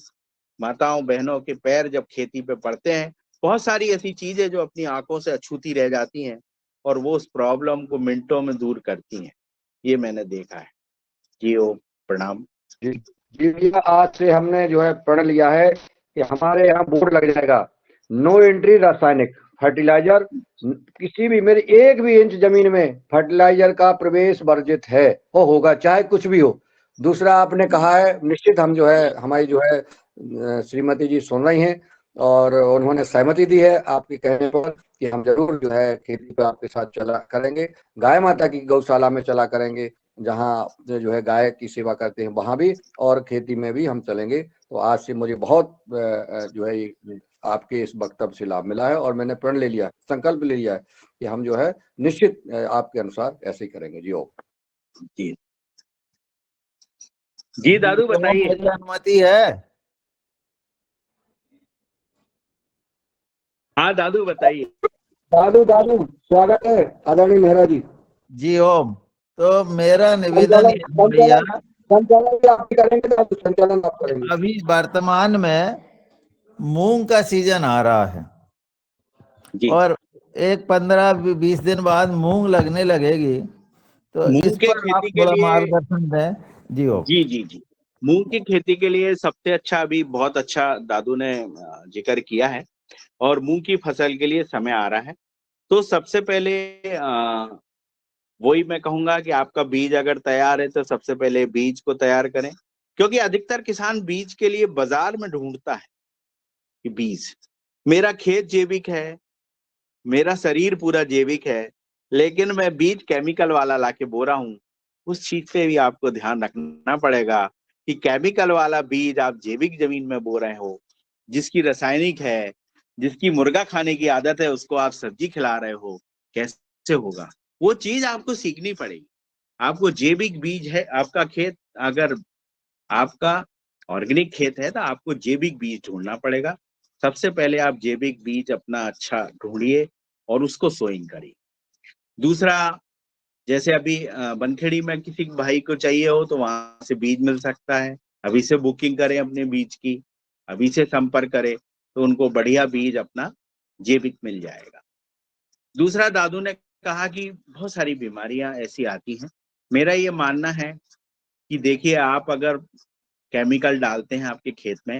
माताओं बहनों के पैर जब खेती पे पड़ते हैं, बहुत सारी ऐसी चीजें जो अपनी आंखों से अछूती रह जाती हैं और वो उस प्रॉब्लम को मिनटों में दूर करती हैं। ये मैंने देखा है। जी ओ प्रणाम। जी आज से हमने जो है प्रण लिया है कि हमारे यहाँ बोर्ड लग जाएगा, नो एंट्री रासायनिक फर्टिलाइजर, किसी भी मेरी 1 भी इंच जमीन में फर्टिलाइजर का प्रवेश वर्जित है, वो होगा चाहे कुछ भी हो। दूसरा आपने कहा है, निश्चित हम जो है हमारी जो है श्रीमती जी सुन रही हैं और उन्होंने सहमति दी है आपके कहने पर कि हम जरूर जो है खेती पर आपके साथ चला करेंगे। गाय माता की गौशाला में चला करेंगे, जहाँ जो है गाय की सेवा करते हैं वहां भी, और खेती में भी हम चलेंगे। तो आज से मुझे बहुत जो है आपके इस वक्तव्य से लाभ मिला है और मैंने प्रण ले लिया, संकल्प ले लिया है कि हम जो है निश्चित आपके अनुसार ऐसे ही करेंगे। जी ओम। जी जी दादू तो बताइए। मेरी अनुमति है। हाँ दादू बताइए। दादू दादू स्वागत है आदरणीय मेहरा जी। जी ओम। तो मेरा निवेदन संचालन ये है भैया, संचालन संचालन भी आप ही करेंगे दादू, संचालन आप करेंगे। अभी वर्तमान में मूंग का सीजन आ रहा है जी और एक 15-20 दिन बाद मूंग लगने लगेगी, तो मूंग इस के पर आप खेती के थोड़ा लिए, मार्गदर्शन दें। जी ओम। जी जी जी, मूंग की खेती के लिए सबसे अच्छा, अभी बहुत अच्छा दादू ने जिक्र किया है। और मूंग की फसल के लिए समय आ रहा है। तो सबसे पहले वही मैं कहूंगा कि आपका बीज अगर तैयार है तो सबसे पहले बीज को तैयार करें, क्योंकि अधिकतर किसान बीज के लिए बाजार में ढूंढता है कि बीज, मेरा खेत जैविक है, मेरा शरीर पूरा जैविक है, लेकिन मैं बीज केमिकल वाला लाके बो रहा हूँ। उस चीज पे भी आपको ध्यान रखना पड़ेगा कि केमिकल वाला बीज आप जैविक जमीन में बो रहे हो, जिसकी रासायनिक है, जिसकी मुर्गा खाने की आदत है, उसको आप सब्जी खिला रहे हो, कैसे होगा? वो चीज आपको सीखनी पड़ेगी। आपको जैविक बीज है, आपका खेत अगर आपका ऑर्गेनिक खेत है तो आपको जैविक बीज ढूंढना पड़ेगा। सबसे पहले आप जैविक बीज अपना अच्छा ढूंढिए और उसको सोइंग करिए। दूसरा, जैसे अभी बनखेड़ी में किसी भाई को चाहिए हो तो वहां से बीज मिल सकता है। अभी से बुकिंग करें अपने बीज की, अभी से संपर्क करें तो उनको बढ़िया बीज अपना जैविक मिल जाएगा। दूसरा, दादू ने कहा कि बहुत सारी बीमारियां ऐसी आती हैं। मेरा ये मानना है कि देखिए, आप अगर केमिकल डालते हैं आपके खेत में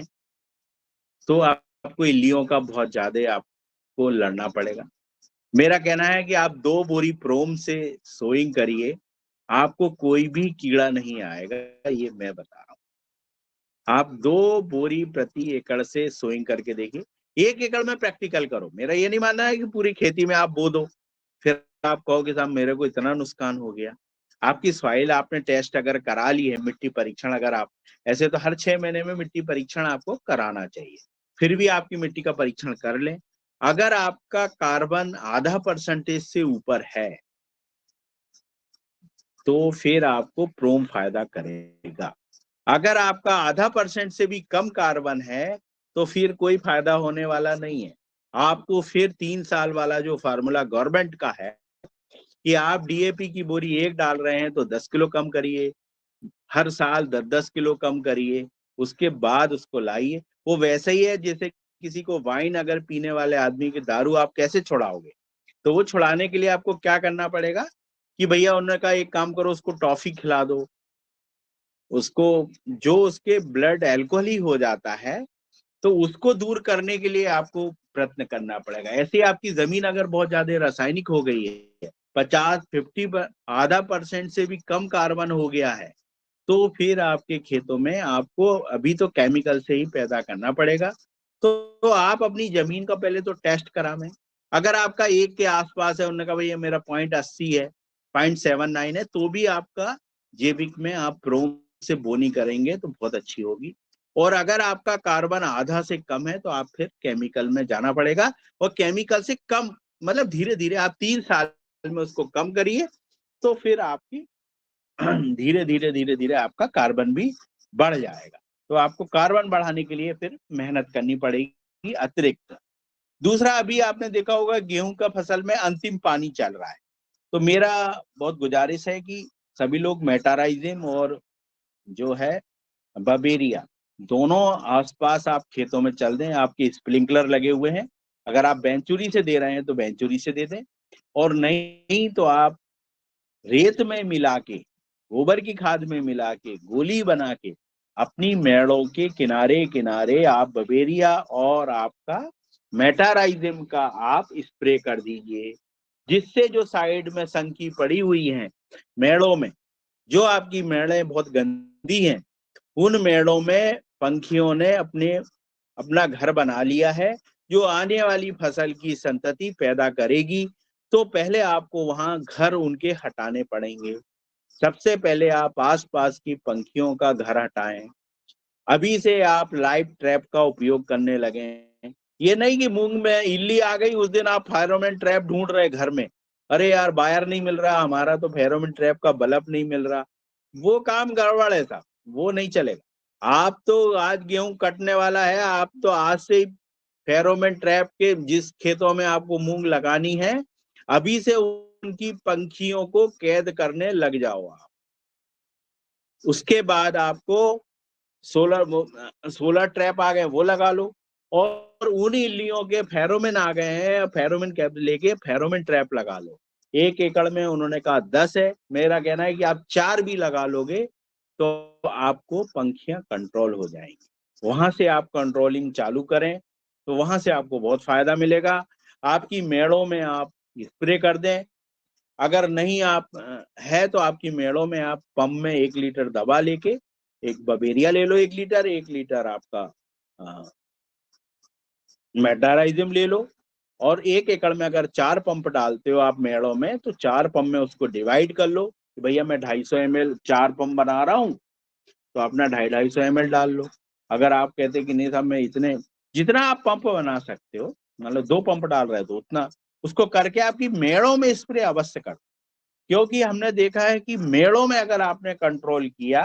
तो आपको इल्लियों का बहुत ज्यादा आपको लड़ना पड़ेगा। मेरा कहना है कि आप 2 बोरी प्रोम से सोइंग करिए, आपको कोई भी कीड़ा नहीं आएगा, ये मैं बता रहा हूँ। आप 2 बोरी प्रति एकड़ से सोइंग करके देखिए। 1 एकड़ में प्रैक्टिकल करो। मेरा ये नहीं मानना है कि पूरी खेती में आप बो दो, फिर आप कहो कि साहब मेरे को इतना नुकसान हो गया। आपकी सॉइल आपने टेस्ट अगर करा ली है, मिट्टी परीक्षण, अगर आप ऐसे तो हर 6 महीने में मिट्टी परीक्षण आपको कराना चाहिए, फिर भी आपकी मिट्टी का परीक्षण कर लें। अगर आपका कार्बन %0.5 से ऊपर है तो फिर आपको प्रोम फायदा करेगा। अगर आपका %0.5 से भी कम कार्बन है तो फिर कोई फायदा होने वाला नहीं है। आपको फिर 3 साल वाला जो फार्मूला गवर्नमेंट का है कि आप डीएपी की बोरी 1 डाल रहे हैं तो 10 किलो कम करिए, हर साल 10-10 किलो कम करिए, उसके बाद उसको लाइए। वो वैसे ही है जैसे किसी को वाइन अगर पीने वाले आदमी की दारू आप कैसे छुड़ाओगे? तो वो छुड़ाने के लिए आपको क्या करना पड़ेगा कि भैया उन्होंने कहा एक काम करो, उसको टॉफी खिला दो, उसको, जो उसके ब्लड अल्कोहल ही हो जाता है, तो उसको दूर करने के लिए आपको प्रयत्न करना पड़ेगा। ऐसे आपकी जमीन अगर बहुत ज्यादा रासायनिक हो गई है, 50-50 %0.5 से भी कम कार्बन हो गया है, तो फिर आपके खेतों में आपको अभी तो केमिकल से ही पैदा करना पड़ेगा। तो आप अपनी जमीन का पहले तो टेस्ट करावें। अगर आपका 1 के आसपास है, उन्होंने कहा भैया मेरा 0.80 है, 0.79 है, तो भी आपका जैविक में आप प्रोम से बोनी करेंगे तो बहुत अच्छी होगी। और अगर आपका कार्बन आधा से कम है तो आप फिर केमिकल में जाना पड़ेगा। और केमिकल से कम मतलब धीरे धीरे आप 3 साल में उसको कम करिए, तो फिर आपकी धीरे धीरे धीरे धीरे आपका कार्बन भी बढ़ जाएगा। तो आपको कार्बन बढ़ाने के लिए फिर मेहनत करनी पड़ेगी अतिरिक्त। दूसरा, अभी आपने देखा होगा गेहूं का फसल में अंतिम पानी चल रहा है, तो मेरा बहुत गुजारिश है कि सभी लोग मेटाराइजिम और जो है बबेरिया, दोनों आसपास आप खेतों में चल दें। आपके स्प्रिंकलर लगे हुए हैं, अगर आप बेंचुरी से दे रहे हैं तो बेंचुरी से दे दें, और नहीं तो आप रेत में मिला के, गोबर की खाद में मिला के, गोली बना के अपनी मेड़ों के किनारे किनारे आप बबेरिया और आपका मेटाराइजिम का आप स्प्रे कर दीजिए, जिससे जो साइड में संकी पड़ी हुई हैं मेड़ों में, जो आपकी मेड़ें बहुत गंदी हैं, उन मेड़ों में पंखियों ने अपना घर बना लिया है, जो आने वाली फसल की संतति पैदा करेगी। तो पहले आपको वहां घर उनके हटाने पड़ेंगे। सबसे पहले आप आसपास की पंखियों का घर हटाएं। अभी से आप लाइव ट्रैप का उपयोग करने लगे, ये नहीं कि मूंग में इल्ली आ गई उस दिन आप फेरोमोन ट्रैप ढूंढ रहे घर में, अरे यार बायर नहीं मिल रहा, हमारा तो फेरोमोन ट्रैप का बल्ब नहीं मिल रहा, वो काम गड़बड़ है साहब, वो नहीं चलेगा। आप तो आज गेहूं कटने वाला है, आप तो आज से ही फेरोमोन ट्रैप के जिस खेतों में आपको मूंग लगानी है अभी से उनकी पंखियों को कैद करने लग जाओ आप। उसके बाद आपको सोलर ट्रैप आ गए वो लगा लो, और उन इल्लियों के फेरोमोन आ गए हैं, फेरोमोन कैप लेके फेरोमोन ट्रैप लगा लो। 1 एकड़ में उन्होंने कहा 10 है, मेरा कहना है कि आप 4 भी लगा लोगे तो आपको पंखियां कंट्रोल हो जाएंगी। वहां से आप कंट्रोलिंग चालू करें तो वहां से आपको बहुत फायदा मिलेगा। आपकी मेड़ों में आप स्प्रे कर दें, अगर नहीं आप है तो आपकी मेड़ों में आप पंप में 1 लीटर दवा लेके, एक बवेरिया ले लो 1 लीटर, 1 लीटर आपका मेटाराइजिम ले लो, और 1 एकड़ में अगर 4 पंप डालते हो आप मेड़ों में तो 4 पंप में उसको डिवाइड कर लो कि भैया मैं 250 ml 4 पंप बना रहा हूँ तो अपना 250 ml डाल लो। अगर आप कहते कि नहीं साहब मैं इतने, जितना आप पंप बना सकते हो, मतलब 2 पंप डाल रहे हो तो उतना उसको करके आपकी मेड़ों में स्प्रे अवश्य कर, क्योंकि हमने देखा है कि मेड़ों में अगर आपने कंट्रोल किया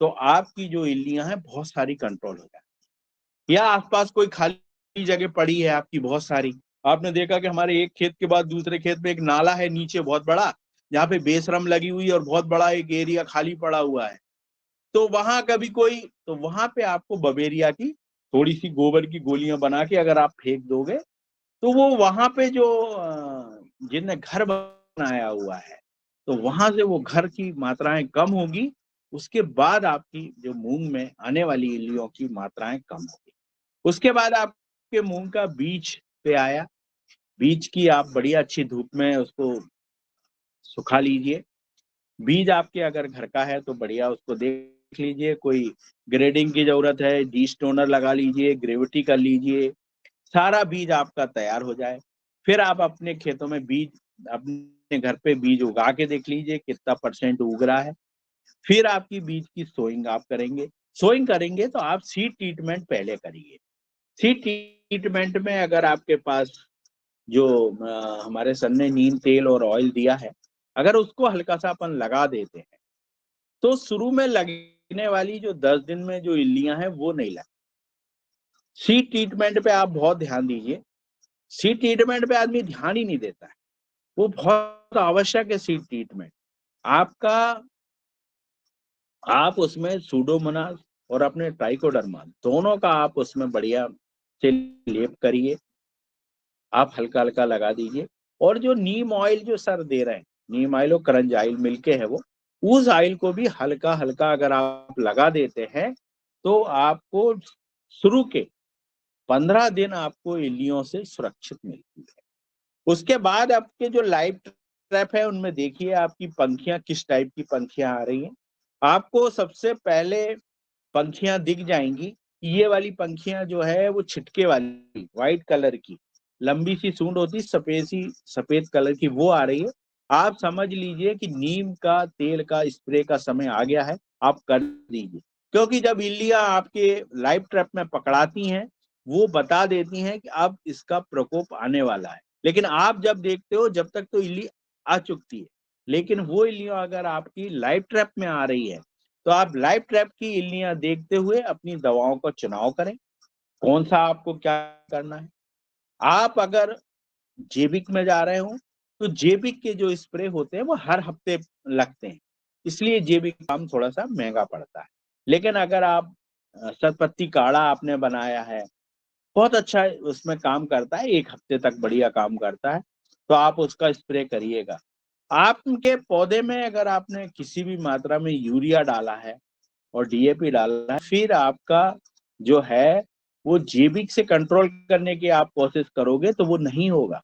तो आपकी जो इल्लियां हैं बहुत सारी कंट्रोल हो जाती। या आसपास कोई खाली जगह पड़ी है आपकी बहुत सारी, आपने देखा कि हमारे एक खेत के बाद दूसरे खेत में एक नाला है नीचे बहुत बड़ा, जहाँ पे बेसरम लगी हुई है और बहुत बड़ा एक एरिया खाली पड़ा हुआ है, तो वहां कभी कोई, तो वहां पे आपको बवेरिया की थोड़ी सी गोबर की गोलियां बना के अगर आप फेंक दोगे तो वो वहां पे जो जिनने घर बनाया हुआ है तो वहां से वो घर की मात्राएं कम होगी, उसके बाद आपकी जो मूंग में आने वाली इल्लियों की मात्राएं कम होगी। उसके बाद आपके मूंग का बीज पे आया, बीज की आप बढ़िया अच्छी धूप में उसको सुखा लीजिए। बीज आपके अगर घर का है तो बढ़िया उसको देख लीजिए, कोई ग्रेडिंग की जरूरत है, डी स्टोनर लगा लीजिए, ग्रेविटी कर लीजिए, सारा बीज आपका तैयार हो जाए। फिर आप अपने खेतों में बीज, अपने घर पे बीज उगा के देख लीजिए कितना % उग रहा है। फिर आपकी बीज की सोइंग आप करेंगे। सोइंग करेंगे तो आप सीड ट्रीटमेंट पहले करिए। सीड ट्रीटमेंट में अगर आपके पास जो हमारे सर ने नीम तेल और ऑयल दिया है, अगर उसको हल्का सा अपन लगा देते हैं तो शुरू में लगने वाली जो 10 दिन में जो इल्लियां हैं वो नहीं लगती। सीड ट्रीटमेंट पे आप बहुत ध्यान दीजिए। सीड ट्रीटमेंट पे आदमी ध्यान ही नहीं देता है, वो बहुत आवश्यक है सीड ट्रीटमेंट आपका। आप उसमें सूडोमोनास और अपने ट्राइकोडर्मा दोनों का आप उसमें बढ़िया से लेप करिए, आप हल्का हल्का लगा दीजिए। और जो नीम ऑयल जो सर दे रहे हैं, नीम ऑयल और करंज ऑयल मिलके है वो, उस ऑयल को भी हल्का हल्का अगर आप लगा देते हैं तो आपको शुरू के 15 दिन आपको इल्लियों से सुरक्षित मिलती है। उसके बाद आपके जो लाइव ट्रैप है उनमें देखिए आपकी पंखियां किस टाइप की पंखियां आ रही हैं। आपको सबसे पहले पंखियां दिख जाएंगी, ये वाली पंखियां जो है वो छिटके वाली व्हाइट कलर की लंबी सी सूंड होती, सफेद कलर की, वो आ रही है। आप समझ लीजिए कि नीम का तेल का स्प्रे का समय आ गया है, आप कर दीजिए। क्योंकि जब इल्लियां आपके लाइव ट्रैप में पकड़ाती हैं वो बता देती हैं कि अब इसका प्रकोप आने वाला है, लेकिन आप जब देखते हो जब तक तो इल्ली आ चुकती है। लेकिन वो इल्लियां अगर आपकी लाइव ट्रैप में आ रही है तो आप लाइव ट्रैप की इल्लियां देखते हुए अपनी दवाओं का चुनाव करें, कौन सा आपको क्या करना है। आप अगर जैविक में जा रहे हो तो जैविक के जो स्प्रे होते हैं वो हर हफ्ते लगते हैं, इसलिए जैविक काम थोड़ा सा महंगा पड़ता है। लेकिन अगर आप सरपत्ती काढ़ा आपने बनाया है, बहुत अच्छा उसमें काम करता है, 1 हफ्ते तक बढ़िया काम करता है, तो आप उसका स्प्रे करिएगा। आपके पौधे में अगर आपने किसी भी मात्रा में यूरिया डाला है और डीएपी डालना है, फिर आपका जो है वो जैविक से कंट्रोल करने की आप कोशिश करोगे तो वो नहीं होगा,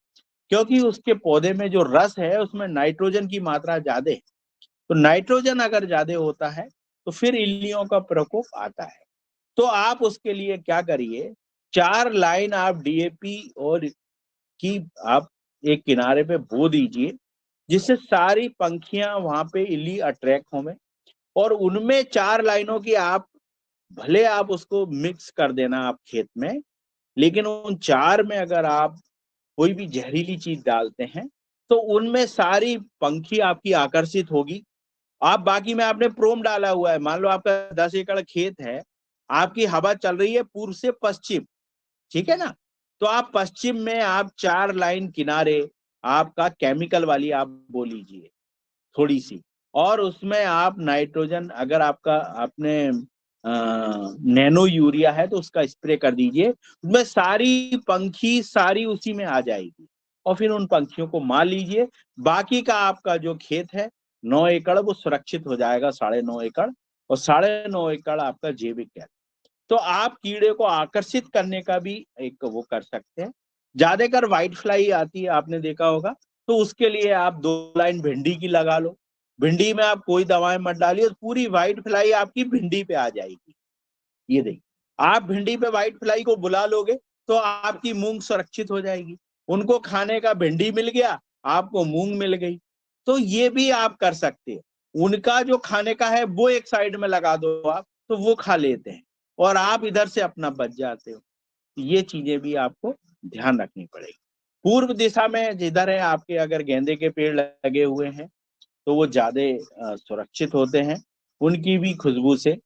क्योंकि उसके पौधे में जो रस है उसमें नाइट्रोजन की मात्रा ज्यादा है। तो नाइट्रोजन अगर ज्यादा होता है तो फिर इल्लियों का प्रकोप आता है। तो आप उसके लिए क्या करिए, 4 लाइन आप डीएपी और की आप एक किनारे पे बो दीजिए, जिससे सारी पंखियां वहां पे इल्ली अट्रैक्ट होंगे। और उनमें 4 लाइनों की आप भले आप उसको मिक्स कर देना आप खेत में, लेकिन उन 4 में अगर आप कोई भी जहरीली चीज डालते हैं तो उनमें सारी पंखी आपकी आकर्षित होगी। आप बाकी में आपने प्रोम डाला हुआ है, मान लो आपका 10 एकड़ खेत है, आपकी हवा चल रही है पूर्व से पश्चिम, ठीक है ना? तो आप पश्चिम में आप 4 लाइन किनारे आपका केमिकल वाली आप बो लीजिए थोड़ी सी, और उसमें आप नाइट्रोजन, अगर आपका आपने नैनो यूरिया है तो उसका स्प्रे कर दीजिए। उसमें सारी पंखी सारी उसी में आ जाएगी और फिर उन पंखियों को मार लीजिए। बाकी का आपका जो खेत है 9 एकड़ वो सुरक्षित हो जाएगा, 9.5 एकड़, और 9.5 एकड़ आपका जैविक है। तो आप कीड़े को आकर्षित करने का भी एक वो कर सकते हैं। ज्यादातर व्हाइट फ्लाई आती है, आपने देखा होगा, तो उसके लिए आप 2 लाइन भिंडी की लगा लो। भिंडी में आप कोई दवाएं मत डालिए, पूरी व्हाइट फ्लाई आपकी भिंडी पे आ जाएगी। ये देखिए, आप भिंडी पे व्हाइट फ्लाई को बुला लोगे तो आपकी मूंग सुरक्षित हो जाएगी। उनको खाने का भिंडी मिल गया, आपको मूंग मिल गई। तो ये भी आप कर सकते हैं। उनका जो खाने का है वो एक साइड में लगा दो आप, तो वो खा लेते हैं और आप इधर से अपना बच जाते हो। ये चीजें भी आपको ध्यान रखनी पड़ेगी। पूर्व दिशा में जिधर है आपके अगर गेंदे के पेड़ लगे हुए हैं तो वो ज्यादा सुरक्षित होते हैं। उनकी भी खुशबू से,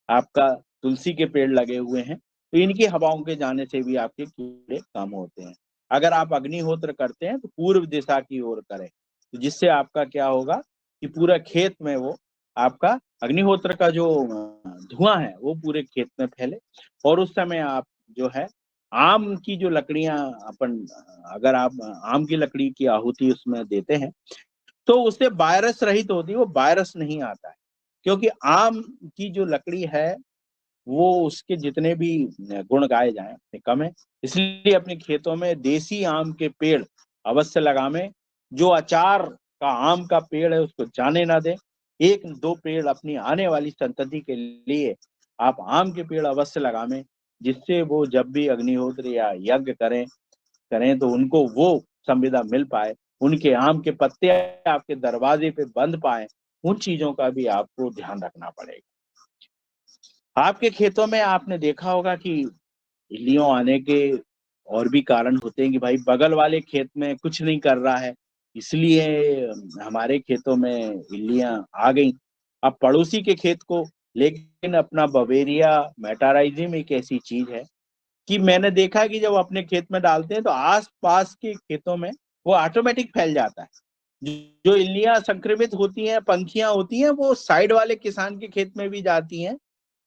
आपका तुलसी के पेड़ लगे हुए हैं तो इनकी हवाओं के जाने से भी आपके कीड़े कम होते हैं। अगर आप अग्निहोत्र करते हैं तो पूर्व दिशा की ओर करें, तो जिससे आपका क्या होगा कि पूरा खेत में वो आपका अग्निहोत्र का जो धुआं है वो पूरे खेत में फैले। और उस समय आप जो है आम की जो लकड़ियां अपन, अगर आप आम की लकड़ी की आहुति उसमें देते हैं तो उससे वायरस रहित होती है, वो वायरस नहीं आता है। क्योंकि आम की जो लकड़ी है वो उसके जितने भी गुण गाए जाए उतने कम है। इसलिए अपने खेतों में देसी आम के पेड़ अवश्य लगावें। जो अचार का आम का पेड़ है उसको जाने ना दें। 1-2 पेड़ अपनी आने वाली संतति के लिए आप आम के पेड़ अवश्य लगावें, जिससे वो जब भी अग्निहोत्र या यज्ञ करें तो उनको वो संविदा मिल पाए, उनके आम के पत्ते आपके दरवाजे पे बंध पाए। उन चीजों का भी आपको ध्यान रखना पड़ेगा। आपके खेतों में आपने देखा होगा कि इल्लियों आने के और भी कारण होते हैं कि भाई बगल वाले खेत में कुछ नहीं कर रहा है, इसलिए हमारे खेतों में इल्लियां आ गई। अब पड़ोसी के खेत को, लेकिन अपना बवेरिया मेटाराइजिम एक ऐसी चीज है कि मैंने देखा है कि जब अपने खेत में डालते हैं तो आस-पास के खेतों में वो ऑटोमेटिक फैल जाता है। जो इल्लियां संक्रमित होती हैं, पंखियां होती हैं, वो साइड वाले किसान के खेत में भी जाती हैं,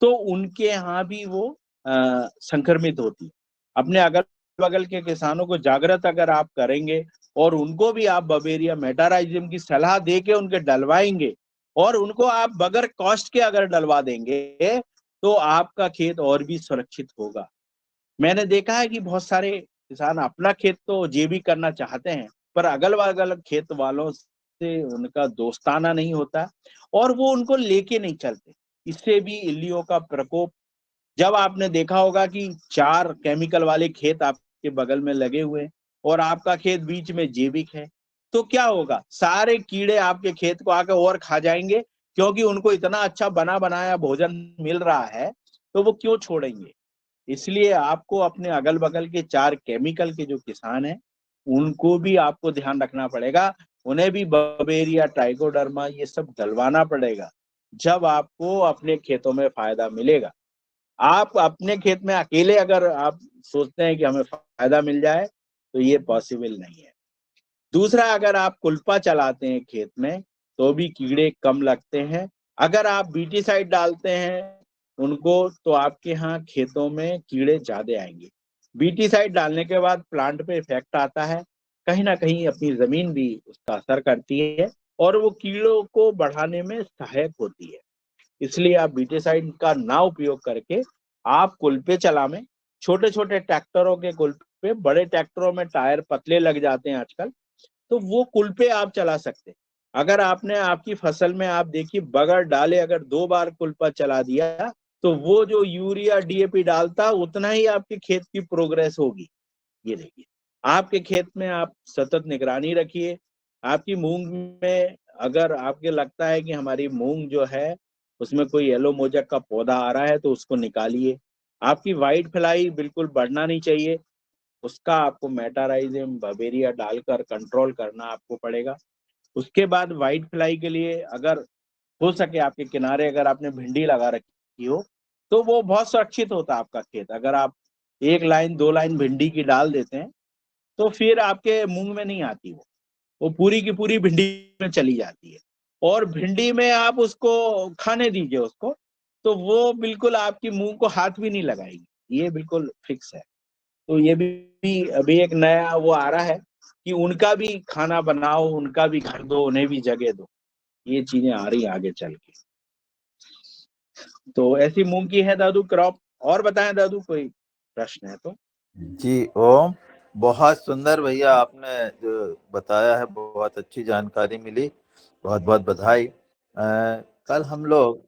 तो उनके यहाँ भी वो संक्रमित होती है। अपने अगल-बगल के किसानों को जागृत अगर आप करेंगे और उनको भी आप बवेरिया मेटाराइजिम की सलाह दे के उनके डलवाएंगे और उनको आप बगैर कॉस्ट के अगर डलवा देंगे, तो आपका खेत और भी सुरक्षित होगा। मैंने देखा है कि बहुत सारे किसान अपना खेत तो जैविक करना चाहते हैं, पर अगल-बगल खेत वालों से उनका दोस्ताना नहीं होता और वो उनको लेके नहीं चलते। इससे भी इल्लियों का प्रकोप, जब आपने देखा होगा कि 4 केमिकल वाले खेत आपके बगल में लगे हुए हैं और आपका खेत बीच में जैविक है, तो क्या होगा? सारे कीड़े आपके खेत को आकर और खा जाएंगे, क्योंकि उनको इतना अच्छा बना बनाया भोजन मिल रहा है, तो वो क्यों छोड़ेंगे? इसलिए आपको अपने अगल-बगल के 4 केमिकल के जो किसान हैं, उनको भी आपको ध्यान रखना पड़ेगा। उन्हें भी बवेरिया, ट्राइकोडर्मा ये सब डलवाना पड़ेगा, जब आपको अपने खेतों में फ़ायदा मिलेगा। आप अपने खेत में अकेले अगर आप सोचते हैं कि हमें फ़ायदा मिल जाए, तो ये पॉसिबल नहीं है। दूसरा, अगर आप कुल्पा चलाते हैं खेत में, तो भी कीड़े कम लगते हैं। अगर आप बीटीसाइड डालते हैं उनको, तो आपके यहाँ खेतों में कीड़े ज़्यादा आएंगे। बीटीसाइड डालने के बाद प्लांट पे इफेक्ट आता है, कहीं न कहीं अपनी ज़मीन भी उसका असर करती है और वो कीड़ों को बढ़ाने में सहायक होती है। इसलिए आप बीटीसाइड का ना उपयोग करके आप कुल्पे चलावें। छोटे-छोटे ट्रैक्टरों के कुल्पे, बड़े ट्रैक्टरों में टायर पतले लग जाते हैं आजकल, तो वो कुल्पे आप चला सकते हैं। अगर आपने आपकी फसल में आप देखिए बगैर डाले अगर 2 बार कुल्पा चला दिया, तो वो जो यूरिया, डीएपी डालता उतना ही आपके खेत की प्रोग्रेस होगी। ये देखिए, आपके खेत में आप सतत निगरानी रखिए। आपकी मूँग में अगर आपको लगता है कि हमारी मूँग जो है, उसमें कोई येलो मोजैक का पौधा आ रहा है, तो उसको निकालिए। आपकी वाइट फ्लाई बिल्कुल बढ़ना नहीं चाहिए, उसका आपको मेटाराइजिम बवेरिया डालकर कंट्रोल करना आपको पड़ेगा। उसके बाद वाइट फ्लाई के लिए अगर हो सके आपके किनारे अगर आपने भिंडी लगा रखी हो तो वो बहुत सुरक्षित होता है आपका खेत। अगर आप 1 लाइन 2 लाइन भिंडी की डाल देते हैं तो फिर आपके मूंग में नहीं आती, वो पूरी की पूरी भिंडी में चली जाती है। और भिंडी में आप उसको खाने दीजिए उसको, तो वो बिल्कुल आपकी मूंग को हाथ भी नहीं लगाएगी, ये बिल्कुल फिक्स है। तो ये भी अभी एक नया वो आ रहा है कि उनका भी खाना बनाओ, उनका भी घर दो, उन्हें भी जगह दो, ये चीजें आ रही हैं आगे चल के। तो ऐसी मूंग की है दादू क्रॉप। और बताएं दादू, कोई प्रश्न है तो? जी ओम, बहुत सुंदर भैया आपने जो बताया है, बहुत अच्छी जानकारी मिली, बहुत बहुत बधाई। कल हम लोग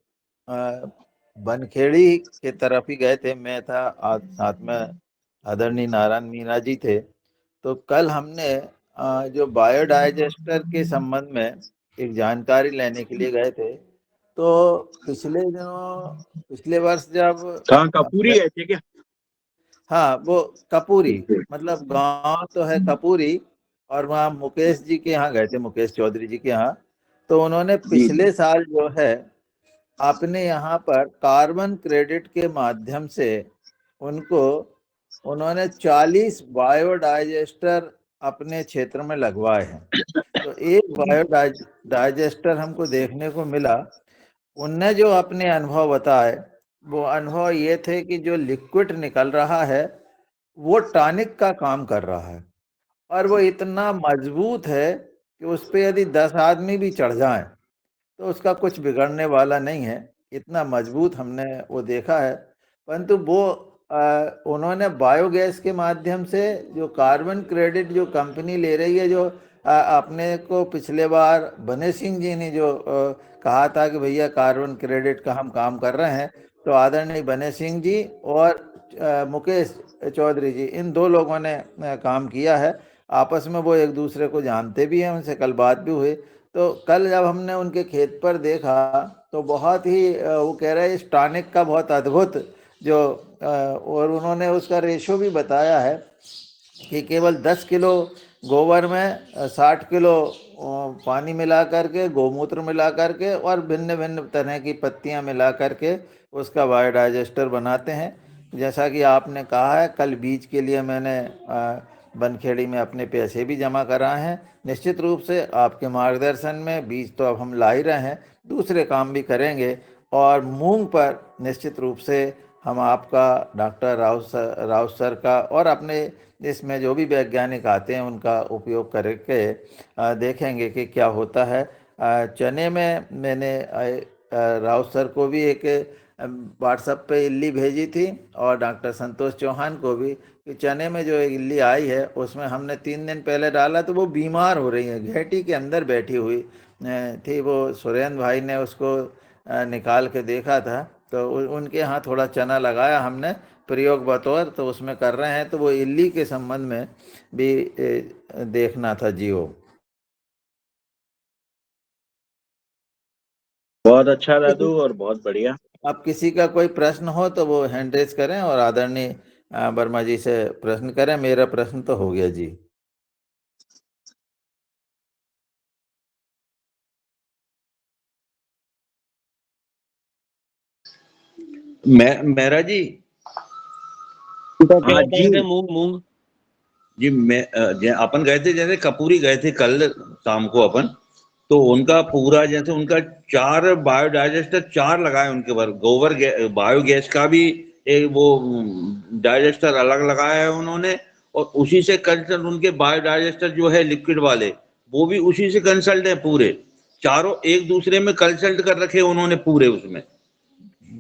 बनखेड़ी के तरफ ही गए थे, मैं था, आज साथ में आदरणीय नारायण मीना जी थे। तो कल हमने जो बायोडाइजेस्टर के संबंध में एक जानकारी लेने के लिए गए थे। तो पिछले वर्ष जब कहाँ का पूरी है क्या? हाँ, वो कपूरी, मतलब गांव तो है कपूरी, और वहाँ मुकेश जी के यहाँ गए थे, मुकेश चौधरी जी के यहाँ। तो उन्होंने पिछले साल जो है अपने यहाँ पर कार्बन क्रेडिट के माध्यम से उन्होंने 40 बायोडाइजेस्टर अपने क्षेत्र में लगवाए हैं। तो एक बायोडाइजेस्टर हमको देखने को मिला। उनने जो अपने अनुभव बताए, वो अनुभव ये थे कि जो लिक्विड निकल रहा है वो टॉनिक का काम कर रहा है, और वो इतना मजबूत है कि उस पर यदि 10 आदमी भी चढ़ जाएं तो उसका कुछ बिगड़ने वाला नहीं है, इतना मजबूत हमने वो देखा है। परंतु वो उन्होंने बायोगैस के माध्यम से जो कार्बन क्रेडिट जो कंपनी ले रही है, जो अपने को पिछले बार बने सिंह जी ने जो कहा था कि भैया कार्बन क्रेडिट का हम काम कर रहे हैं, तो आदरणीय बने सिंह जी और मुकेश चौधरी जी, इन 2 लोगों ने काम किया है। आपस में वो एक दूसरे को जानते भी हैं, उनसे कल बात भी हुई। तो कल जब हमने उनके खेत पर देखा तो बहुत ही वो कह रहे हैं इस टॉनिक का बहुत अद्भुत जो और उन्होंने उसका रेशो भी बताया है कि केवल 10 किलो गोबर में 60 किलो पानी मिला करके, गोमूत्र मिला करके और भिन्न भिन्न तरह की पत्तियां मिला करके उसका बायोडाइजेस्टर बनाते हैं। जैसा कि आपने कहा है, कल बीज के लिए मैंने बनखेड़ी में अपने पैसे भी जमा कराए हैं। निश्चित रूप से आपके मार्गदर्शन में बीज तो अब हम ला ही रहे हैं, दूसरे काम भी करेंगे। और मूंग पर निश्चित रूप से हम आपका, डॉक्टर राउत सर का और अपने इसमें जो भी वैज्ञानिक आते हैं उनका उपयोग करके देखेंगे कि क्या होता है। चने में मैंने राउत सर को भी एक व्हाट्सएप पे इल्ली भेजी थी और डॉक्टर संतोष चौहान को भी, कि चने में जो एक इल्ली आई है उसमें हमने 3 दिन पहले डाला तो वो बीमार हो रही है, घेटी के अंदर बैठी हुई थी। वो सुरेंद्र भाई ने उसको निकाल के देखा था, तो उनके यहाँ थोड़ा चना लगाया हमने प्रयोग बतौर, तो उसमें कर रहे हैं। तो वो इल्ली के संबंध में भी देखना था जी। वो बहुत अच्छा दादू और बहुत बढ़िया। अब किसी का कोई प्रश्न हो तो वो हैंड रेज करें और आदरणीय वर्मा जी से प्रश्न करें। मेरा प्रश्न तो हो गया जी। मेरा जी, हाँ जी। मूंग जी, अपन गए थे, जैसे कपूरी गए थे कल शाम को अपन, तो उनका पूरा जैसे उनका 4 बायोडाइजेस्टर 4 लगाए उनके ऊपर। गोबर बायोगैस का भी एक वो डाइजेस्टर अलग लगाया है उन्होंने, और उसी से कंसल्ट उनके बायोडाइजेस्टर जो है लिक्विड वाले, वो भी उसी से कंसल्ट है पूरे। चारों एक दूसरे में कंसल्ट कर रखे उन्होंने पूरे उसमें।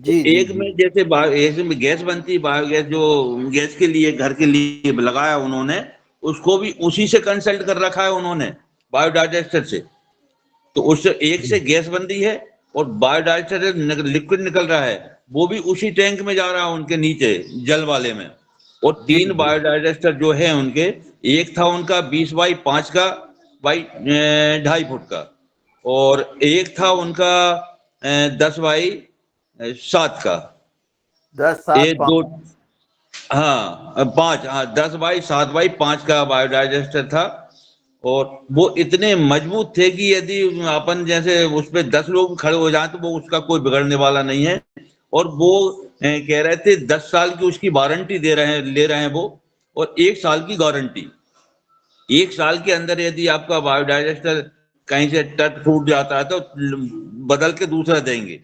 जी जी एक में जैसे एक में गैस बनती है, बायोगैस जो गैस के लिए घर के लिए लगाया उन्होंने, उसको भी उसी से कंसल्ट कर रखा है उन्होंने, बायोडाइजेस्टर से। तो उससे एक से गैस बनती है और बायोडाइजेस्टर से लिक्विड निकल रहा है, वो भी उसी टैंक में जा रहा है उनके नीचे जल वाले में। और 3 बायोडाइजेस्टर जो है उनके, एक था उनका 20 बाई 5 का बाई 2.5 फुट का, और एक था उनका 10 बाई 7 का। 10, 7, 1, 2, हाँ 5, हाँ 10 बाई 7 बाई 5 का बायोडाइजेस्टर था। और वो इतने मजबूत थे कि यदि अपन जैसे उस पे 10 लोग खड़े हो जाए तो वो उसका कोई बिगड़ने वाला नहीं है। और वो कह रहे थे 10 साल की उसकी वारंटी ले रहे हैं वो, और 1 साल की गारंटी। 1 साल के अंदर यदि आपका बायोडाइजेस्टर कहीं से टट फूट जाता है तो बदल के दूसरा देंगे।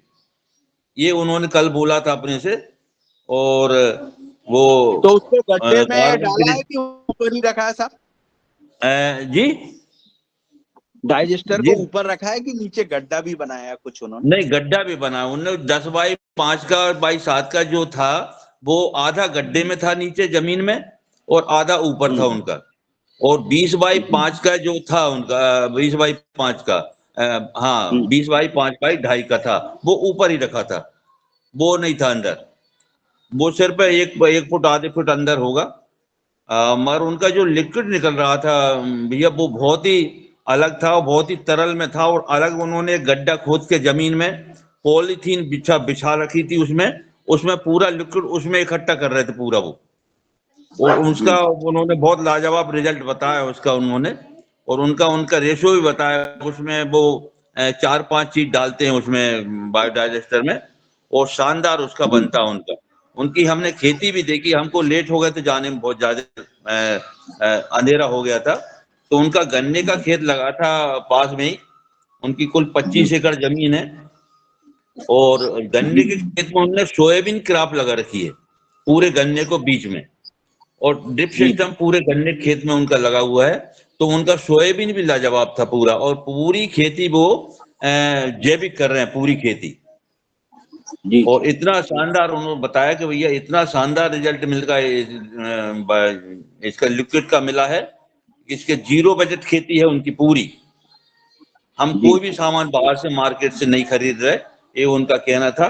ये उन्होंने कल बोला था अपने से। और वो तो उसको गड्ढे में गारंटी डाला है कि ऊपर ही रखा है साहब? जी डाइजेस्टर जी को ऊपर रखा है कि नीचे गड्ढा भी बनाया कुछ उन्होंने? नहीं, गड्ढा भी बना उन्होंने। 10 बाई 5 का बाई 7 का जो था वो आधा गड्ढे में था नीचे जमीन में, और आधा ऊपर था उनका। और 20 बाई 5 का जो था उनका, 20 बाई 5 का, हाँ 20 बाई 5 बाई 2.5 का था, वो ऊपर ही रखा था, वो नहीं था अंदर। वो सिर्फ 1 फुट आधे फुट अंदर होगा। मगर उनका जो लिक्विड निकल रहा था भैया, वो बहुत ही अलग था, बहुत ही तरल में था। और अलग उन्होंने एक गड्ढा खोद के जमीन में पॉलीथीन बिछा रखी थी, उसमें पूरा लिक्विड उसमें इकट्ठा कर रहे थे पूरा वो। और उसका उन्होंने बहुत लाजवाब रिजल्ट बताया उसका उन्होंने। और उनका रेशो भी बताया। उसमें वो 4-5 चीज डालते हैं उसमें बायोडाइजेस्टर में, और शानदार उसका बनता है उनका। उनकी हमने खेती भी देखी। हमको लेट हो गए थे जाने में, बहुत ज्यादा अंधेरा हो गया था। तो उनका गन्ने का खेत लगा था पास में ही। उनकी कुल 25 एकड़ जमीन है। और गन्ने के खेत में उन्होंने सोयाबीन क्रॉप लगा रखी है पूरे गन्ने को बीच में। और ड्रिप सिस्टम पूरे गन्ने के खेत में उनका लगा हुआ है। तो उनका सोयाबीन भी लाजवाब था पूरा। और पूरी खेती वो जैविक कर रहे हैं, पूरी खेती। जी। और इतना शानदार उन्होंने बताया कि भैया इतना शानदार रिजल्ट मिलता है इसका लिक्विड का मिला है। इसके 0 बजट खेती है उनकी पूरी। हम कोई भी सामान बाहर से मार्केट से नहीं खरीद रहे, ये उनका कहना था।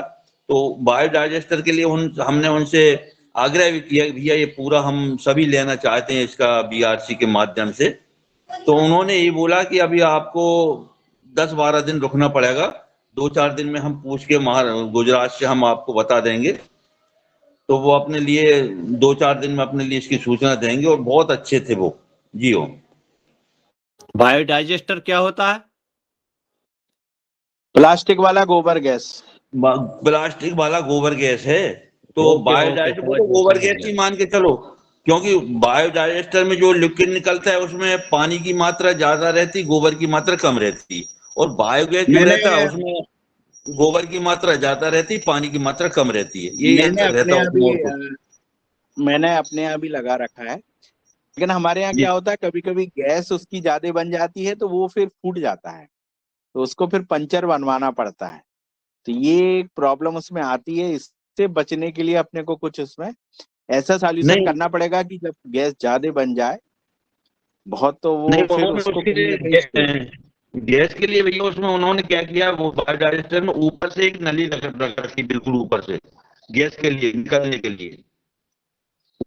तो बायोडाइजेस्टर के लिए हमने उनसे आग्रह भी किया भैया ये पूरा हम सभी लेना चाहते हैं इसका बीआरसी के माध्यम से। तो उन्होंने ये बोला कि अभी आपको 10-12 दिन रुकना पड़ेगा, 2-4 दिन में हम पूछ के गुजरात से हम आपको बता देंगे। तो वो अपने लिए 2-4 दिन में अपने लिए इसकी सूचना देंगे। और बहुत अच्छे थे वो। जी हो। बायोडाइजेस्टर क्या होता है? प्लास्टिक वाला गोबर गैस। प्लास्टिक वाला गोबर गैस है। तो ओके, बायोडाइजेस्टर वो समझ तो गया, गोबर समझ गैस गया। ही मान के चलो। क्योंकि बायोडाइजेस्टर में जो लिक्विड निकलता है उसमें पानी की मात्रा ज्यादा रहती, गोबर की मात्रा कम रहती। और बायोगैस जो रहता है उसमें गोबर की मात्रा ज्यादा रहती, पानी की मात्रा कम रहती है। ये मैंने रहता है उसमें और कुछ। मैंने अपने यहाँ भी लगा रखा है। लेकिन हमारे यहाँ जी क्या होता है, कभी कभी गैस उसकी ज्यादा बन जाती है तो वो फिर फूट जाता है, तो उसको फिर पंचर बनवाना पड़ता है। तो ये एक प्रॉब्लम उसमें आती है। इससे बचने के लिए अपने को कुछ उसमें ऐसा सॉल्यूशन नहीं करना पड़ेगा कि जब गैस ज्यादा बन जाए बहुत, तो नहीं, वो फिर उन्होंने उसको उसके कहीं ना कहीं स्टोर। लिए गैस के लिए भैया उसमें उन्होंने क्या किया, वो बायोडाइजेस्टर में ऊपर से एक नली रख रखी, बिल्कुल ऊपर से गैस के लिए निकलने के लिए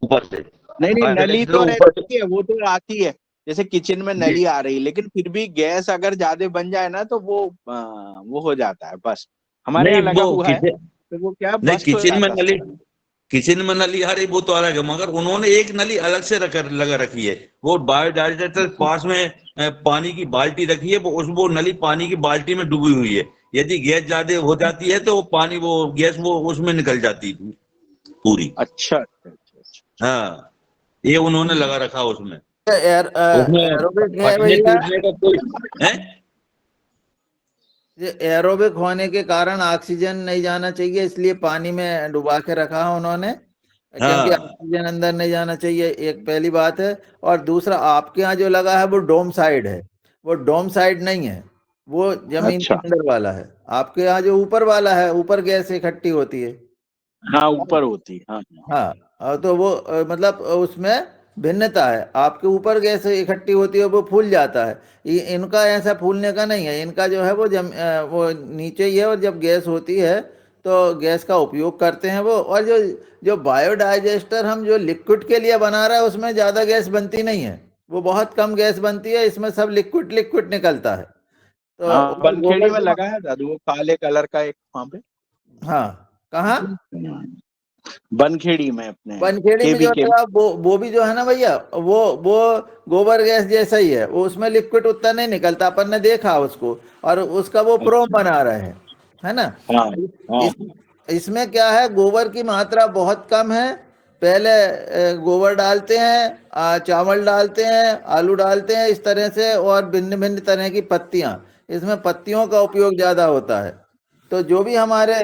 ऊपर से। नहीं नहीं, नली बायोडाइजेस्टर तो ऊपर से। रहती है, वो तो आती है। जैसे किचन में जी नली आ रही, लेकिन फिर भी गैस अगर ज्यादा बन जाए ना तो वो हो जाता है बस। हमारे नहीं यहाँ लगा वो हुआ है, किचन तो वो क्या नहीं, बस्ट हो जाता है। किचन में नली आ रही वो तो अलग है। मगर उन्होंने एक नली अलग से लगा रखी है। वो बायोडाइजेस्टर पास में पानी की बाल्टी रखी है। वो नली पानी की बाल्टी में डूबी हुई है। यदि गैस ज्यादा हो जाती है तो वो गैस वो उसमें निकल जाती है पूरी। अच्छा अच्छा अच्छा अच्छा। हाँ, ये उन्होंने लगा रखा उसमें। उसमें एरोबिक है फटने भैया। टूटने का कोई है। ये एरोबिक होने के कारण ऑक्सीजन नहीं जाना चाहिए, इसलिए पानी में डुबा के रखा है उन्होंने, क्योंकि हाँ ऑक्सीजन अंदर नहीं जाना चाहिए। एक पहली बात है। और दूसरा, आपके यहाँ जो लगा है वो डोम साइड है, वो डोम साइड नहीं है, वो जमीन के अच्छा, अंदर वाला है। आपके यहाँ जो ऊपर वाला है, ऊपर गैस इकट्ठी होती है। हाँ ऊपर होती है, हाँ हाँ। हाँ, तो वो मतलब उसमें भिन्नता है। आपके ऊपर गैस इकट्ठी होती है, वो फूल जाता है। इनका ऐसा फूलने का नहीं है। इनका जो है वो नीचे ही है। और जब गैस होती है तो गैस का उपयोग करते हैं वो। और जो जो बायोडाइजेस्टर हम जो लिक्विड के लिए बना रहा है, उसमें ज़्यादा गैस बनती नहीं है, वो बहुत कम गैस बनती है। इसमें सब लिक्विड लिक्विड निकलता है। तो हाँ, वो बनखेड़ी गोबर में लगा है दादू, वो काले कलर का एक वहाँ पे। हाँ, कहाँ? बनखेड़ी में अपने बनखेड़ी में जो KBK लगा वो भी जो है ना भैया, वो गोबर गैस जैसा ही है, वो उसमें लिक्विड उतना नहीं निकलता, अपन ने देखा उसको, और उसका वो प्रोम बना रहे हैं, है ना। हाँ हाँ इस, इसमें क्या है, गोबर की मात्रा बहुत कम है। पहले गोबर डालते हैं, चावल डालते हैं, आलू डालते हैं, इस तरह से, और भिन्न भिन्न तरह की पत्तियां, इसमें पत्तियों का उपयोग ज्यादा होता है। तो जो भी हमारे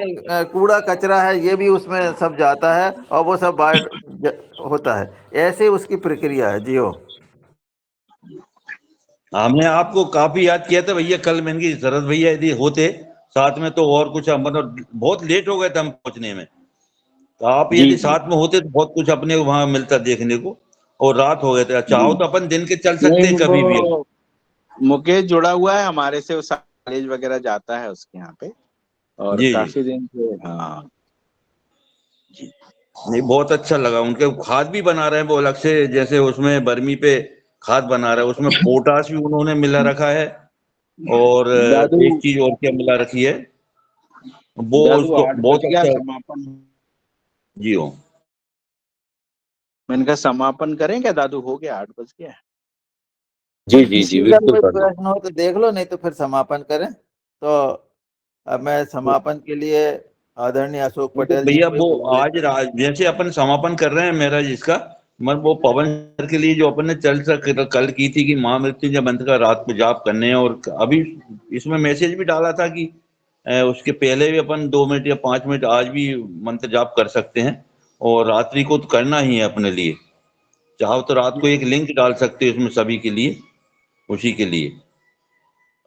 कूड़ा कचरा है ये भी उसमें सब जाता है, और वो सब होता है। ऐसे उसकी प्रक्रिया है जी। हो हमने आपको काफी याद किया था भैया कल, मैंने की शरद भैया यदि होते साथ में तो और कुछ, मतलब बहुत लेट हो गए थे हम पहुंचने में, तो आप जी यदि जी। साथ में होते तो बहुत कुछ अपने वहां मिलता देखने को, और रात हो गए थे। चाहो तो अपन दिन के चल सकते हैं नहीं, कभी भी। वो मुकेश जुड़ा हुआ है हमारे से, वो कॉलेज वगैरह जाता है उसके यहाँ पे, और जी काफी दिन से। हाँ जी, नहीं बहुत अच्छा लगा। उनके खाद भी बना रहे हैं वो अलग से, जैसे उसमें बर्मी पे खाद बना रहे हैं, उसमें पोटाश भी उन्होंने मिला रखा है, और दादू, एक चीज और क्या मिला रखी है, वो दादू उसको 8 बहुत बज गया, अच्छा। समापन। जी हो, मैंने कहा समापन करें क्या दादू, हो गया 8 बज गया। जी जी जी, अगर बिल्कुल कोई कर लो। प्रश्न हो तो देख लो, नहीं तो फिर समापन करें। तो अब मैं समापन के लिए आदरणीय अशोक तो पटेल जी भैया को वो बोलने। आज जैसे अपन समापन कर रहे हैं मेरा जिसका, मतलब वो पवन सर के लिए जो अपन ने कल की थी कि महामृत्युंजय मंत्र का रात को जाप करने हैं, और अभी इसमें मैसेज भी डाला था कि उसके पहले भी अपन 2 मिनट या 5 मिनट आज भी मंत्र जाप कर सकते हैं, और रात्रि को तो करना ही है अपने लिए। चाहो तो रात को एक लिंक डाल सकते हो उसमें सभी के लिए, उसी के लिए।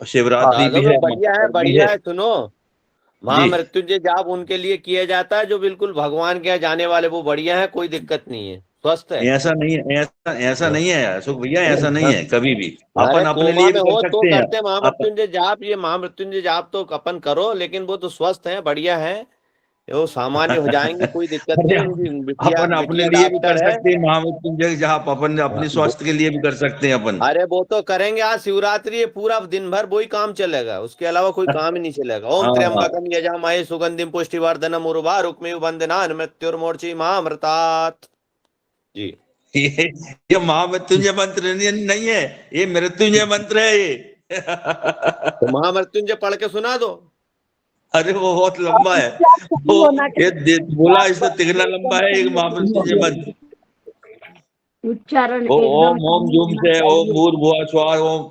शिवरात्रि भी है, बढ़िया महापर्व भी बढ़िया है। है, सुनो। जी महामृत्युंजय जाप उनके लिए किया जाता है जो बिल्कुल भगवान के यहाँ जाने वाले, वो बढ़िया है, कोई दिक्कत नहीं है, स्वस्थ है। ऐसा नहीं है, ऐसा हाँ। नहीं है अशोक भैया, ऐसा नहीं है कभी भी। अरे अपन अपने कोमा लिए में भी कर हो तो सकते हैं। करते महामृत्युंजय जाप, ये महामृत्युंजय जाप तो अपन करो, लेकिन वो तो स्वस्थ है, बढ़िया है, वो सामान्य हो जाएंगे, कोई दिक्कत अरे नहीं। उनकी बिटिया अपन अपने बिटिया लिए भी कर डॉक्टर है। सकते हैं महामृत्युंजय जाप, अपन हाँ, अपने स्वास्थ्य के लिए भी कर सकते हैं अपन। अरे वो तो करेंगे, आज शिवरात्रि है, पूरा दिन भर वही काम चलेगा, उसके अलावा कोई काम ही नहीं चलेगा। ओम हाँ त्र्यंबकम यजामहे सुगंधिम पुष्टिवर्धनम उर्वारुकमिव बंधनान् मृत्युर्मोर्ची मामृतात्। जी। ये ये महामृत्युंजय मंत्र नहीं है, ये मृत्युंजय मंत्र है ये। तो महामृत्युंजय पढ़ के सुना दो। अरे वो बहुत लंबा है, वो ये बोला इससे तिगना लंबा है एक महामृत्युंजय मंत्र। उच्चारण ओ एकदम ओम ओम सही जूम होना से ओम चाहिए। भूर्भुवः स्वः ओम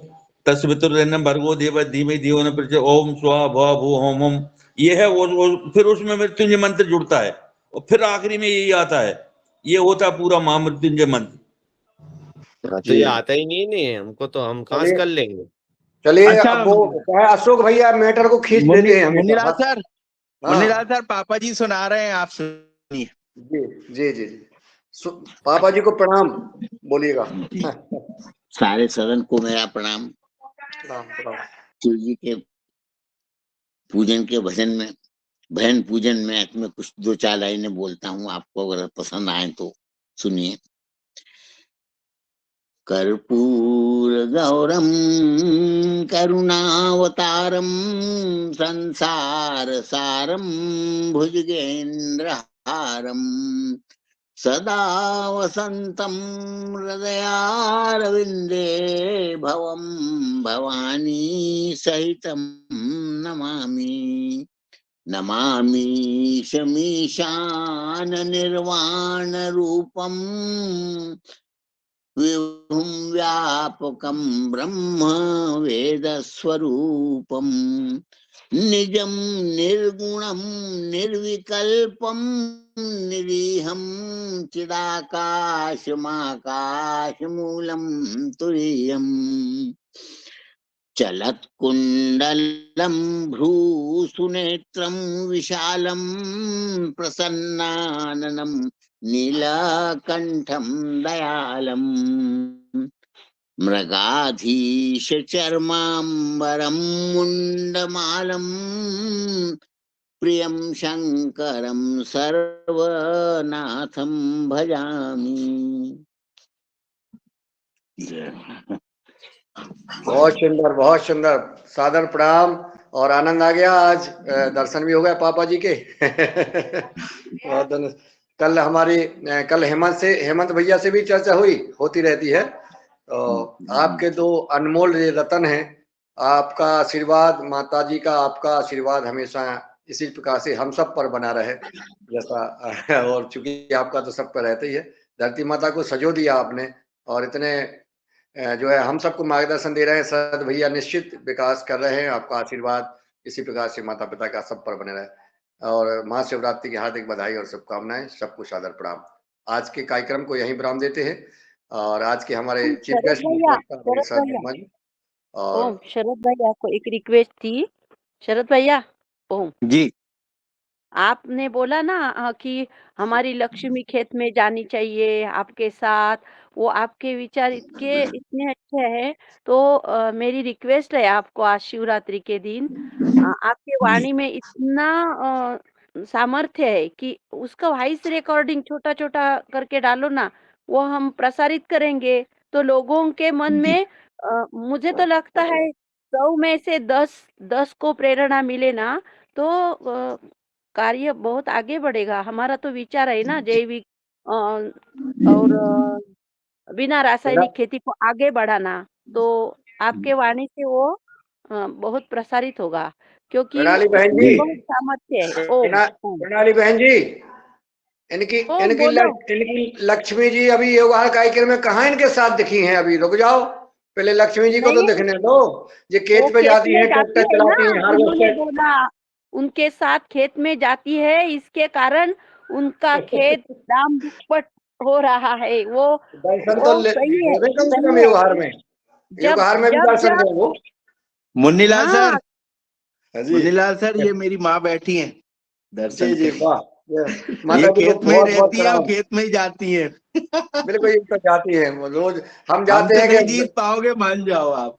तत्सवितुर्वरेण्यं भर्गो देवस्य धीमहि धियो न प्रचोदयात् ओम स्वः भुवः भुवः ओम ओम। ये है वो फिर उसमें मृत्युंजय मंत्र जुड़ता है, और फिर आखिरी में यही आता है, ये होता है पूरा महामृत्युंजय मंत्र। तो ये आता ही नहीं है हमको, तो हम कहाँ से चलिए कर लेंगे। चलिए, अच्छा, अब वो क्या है, अशोक भैया मैटर को खींच लेते हैं हमेशा। मुन्नीलाल सर, हाँ मुन्नीलाल सर, पापा जी सुना रहे हैं, आप सुनिए। जी जी जी जी। पापा जी को प्रणाम बोलिएगा। सारे सदन को मेरा प्रणाम। प्रणाम प्रणाम। शिव जी के पूजन के भजन पूजन में मैं कुछ 2-4 लाइनें बोलता हूँ, आपको अगर पसंद आए तो सुनिए। कर्पूर गौरम करुणावतारम संसार सारम भुजगेंद्र हारम सदा वसंतं हृदयारविंदे भवं भवानी सहितं नमामि। नमामि शमीशान निर्वाण रूपं विभुं व्यापकं ब्रह्म वेद स्वरूपं निजं निर्गुणं निर्विकल्पं निरीहं चिदाकाशमाकाशमूलं तुरीयम् चलत्कुण्डलं भ्रूसुनेत्रं विशालं प्रसन्नाननं नीलकण्ठं दयालम् मृगाधीशचर्माम्बरं मुण्डमालं प्रियं शङ्करं सर्वनाथं भजामि। बहुत सुंदर बहुत सुंदर, सादर प्रणाम और आनंद आ गया। आज दर्शन भी हो गया पापा जी के। बहुत धन्यवाद। कल हेमंत भैया से भी चर्चा होती रहती है। तो आपके दो अनमोल रतन हैं। आपका आशीर्वाद, माता जी का आपका आशीर्वाद हमेशा इसी प्रकार से हम सब पर बना रहे जैसा और चूंकि आपका तो सब पर रहता ही है। धरती माता को सजो दिया आपने और इतने जो है हम सबको मार्गदर्शन दे रहे हैं। सद भैया निश्चित विकास कर रहे हैं। आपका आशीर्वाद इसी प्रकार से माता पिता का सब पर बने रहे और महाशिवरात्रि की हार्दिक बधाई और शुभकामनाएं। सबको सादर प्रणाम। आज के कार्यक्रम को यहीं विराम देते हैं और आज के हमारे चीफ शरद गेस्ट भैया, हमारे शरद सर भैया, वर्मा जी और ओम शरद भैया को एक रिक्वेस्ट थी। शरद भैया, ओम जी आपने बोला ना कि हमारी लक्ष्मी खेत में जानी चाहिए आपके साथ। वो आपके विचार इतने अच्छे हैं। तो मेरी रिक्वेस्ट है आपको आज शिवरात्रि के दिन आपके वाणी में इतना सामर्थ्य है कि उसका वॉइस रिकॉर्डिंग छोटा छोटा करके डालो ना, वो हम प्रसारित करेंगे तो लोगों के मन में मुझे तो लगता है 100 में से 10 को प्रेरणा मिले ना तो कार्य बहुत आगे बढ़ेगा। हमारा तो विचार है ना जैविक और बिना रासायनिक खेती को आगे बढ़ाना। तो आपके वाणी से वो बहुत प्रसारित होगा क्योंकि प्रणाली बहन उसमें जी, बहुत सामर्थ्य है। ओम ओम प्रणाली बहन जी, इनकी ओम इनकी बोलो। इनकी लक्ष्मी जी अभी योगा कार्यक्रम में कहाँ इनके साथ दिखी हैं? अभी रुक जाओ, पहले लक्ष्मी जी को तो नहीं, दिखने दो। ये वो खेत पे खेत जाती में हैं, जाती ट्रैक्टर है ना, चलाती हैं, उन्होंने हार्वेस्टर। बोला उनके साथ खेत में जाती है, इसके कारण उनका खेत दाम दुप्पट हो रहा है। दर्शन तो वो सही है, दे दें कम से कम सही है। योगहार में। जब योगहार में भी जब दर्शन जब दें वो। मुन्नीलाल हाँ सर, हाँ जी मुन्नीलाल सर, ये मेरी माँ बैठी हैं जी दर्शन जी, के लिए। वाह। ये माता जी को खेत में ही बहुत बहुत रहती है और प्रणाम। खेत में ही जाती है। बिल्कुल, ये तो जाती है वो रोज। हम जाते हमसे हैं नहीं कि जीत पाओगे, मान जाओ आप।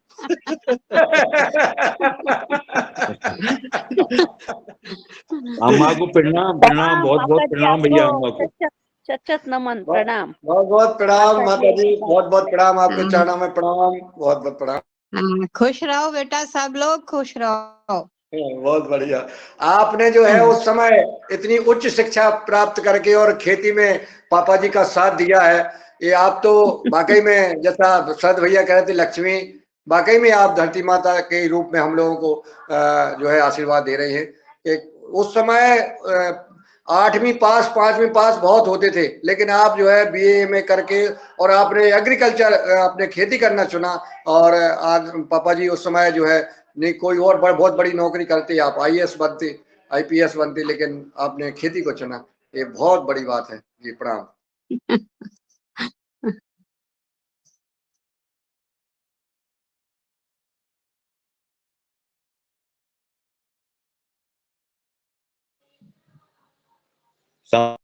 अम्मा को प्रणाम, प्रणाम, प्रणाम बहुत बहुत माता जी प्रणाम भैया आपको, अम्मा को। सचत नमन, बहुत प्रणाम बहुत बहुत प्रणाम माता माता जी। जी, बहुत बहुत प्रणाम आपके हाँ, चरणों में प्रणाम, बहुत बहुत प्रणाम। हाँ, खुश रहो बेटा, सब लोग खुश रहो। बहुत बढ़िया। आपने जो है उस समय इतनी उच्च शिक्षा प्राप्त करके और खेती में पापा जी का साथ दिया है। ये आप तो वाकई में, जैसा सद भैया कह रहे थे, लक्ष्मी वाकई में आप धरती माता के रूप में हम लोगों को जो है आशीर्वाद दे रही है। उस समय 8वीं पास 5वीं पास बहुत होते थे, लेकिन आप जो है बीए में करके और आपने एग्रीकल्चर आपने खेती करना चुना। और आज पापा जी उस समय जो है नहीं कोई और बहुत बड़ी नौकरी करते, आप आईएएस बनते, आईपीएस बनते, लेकिन आपने खेती को चुना। ये बहुत बड़ी बात है जी, प्रणाम। सम-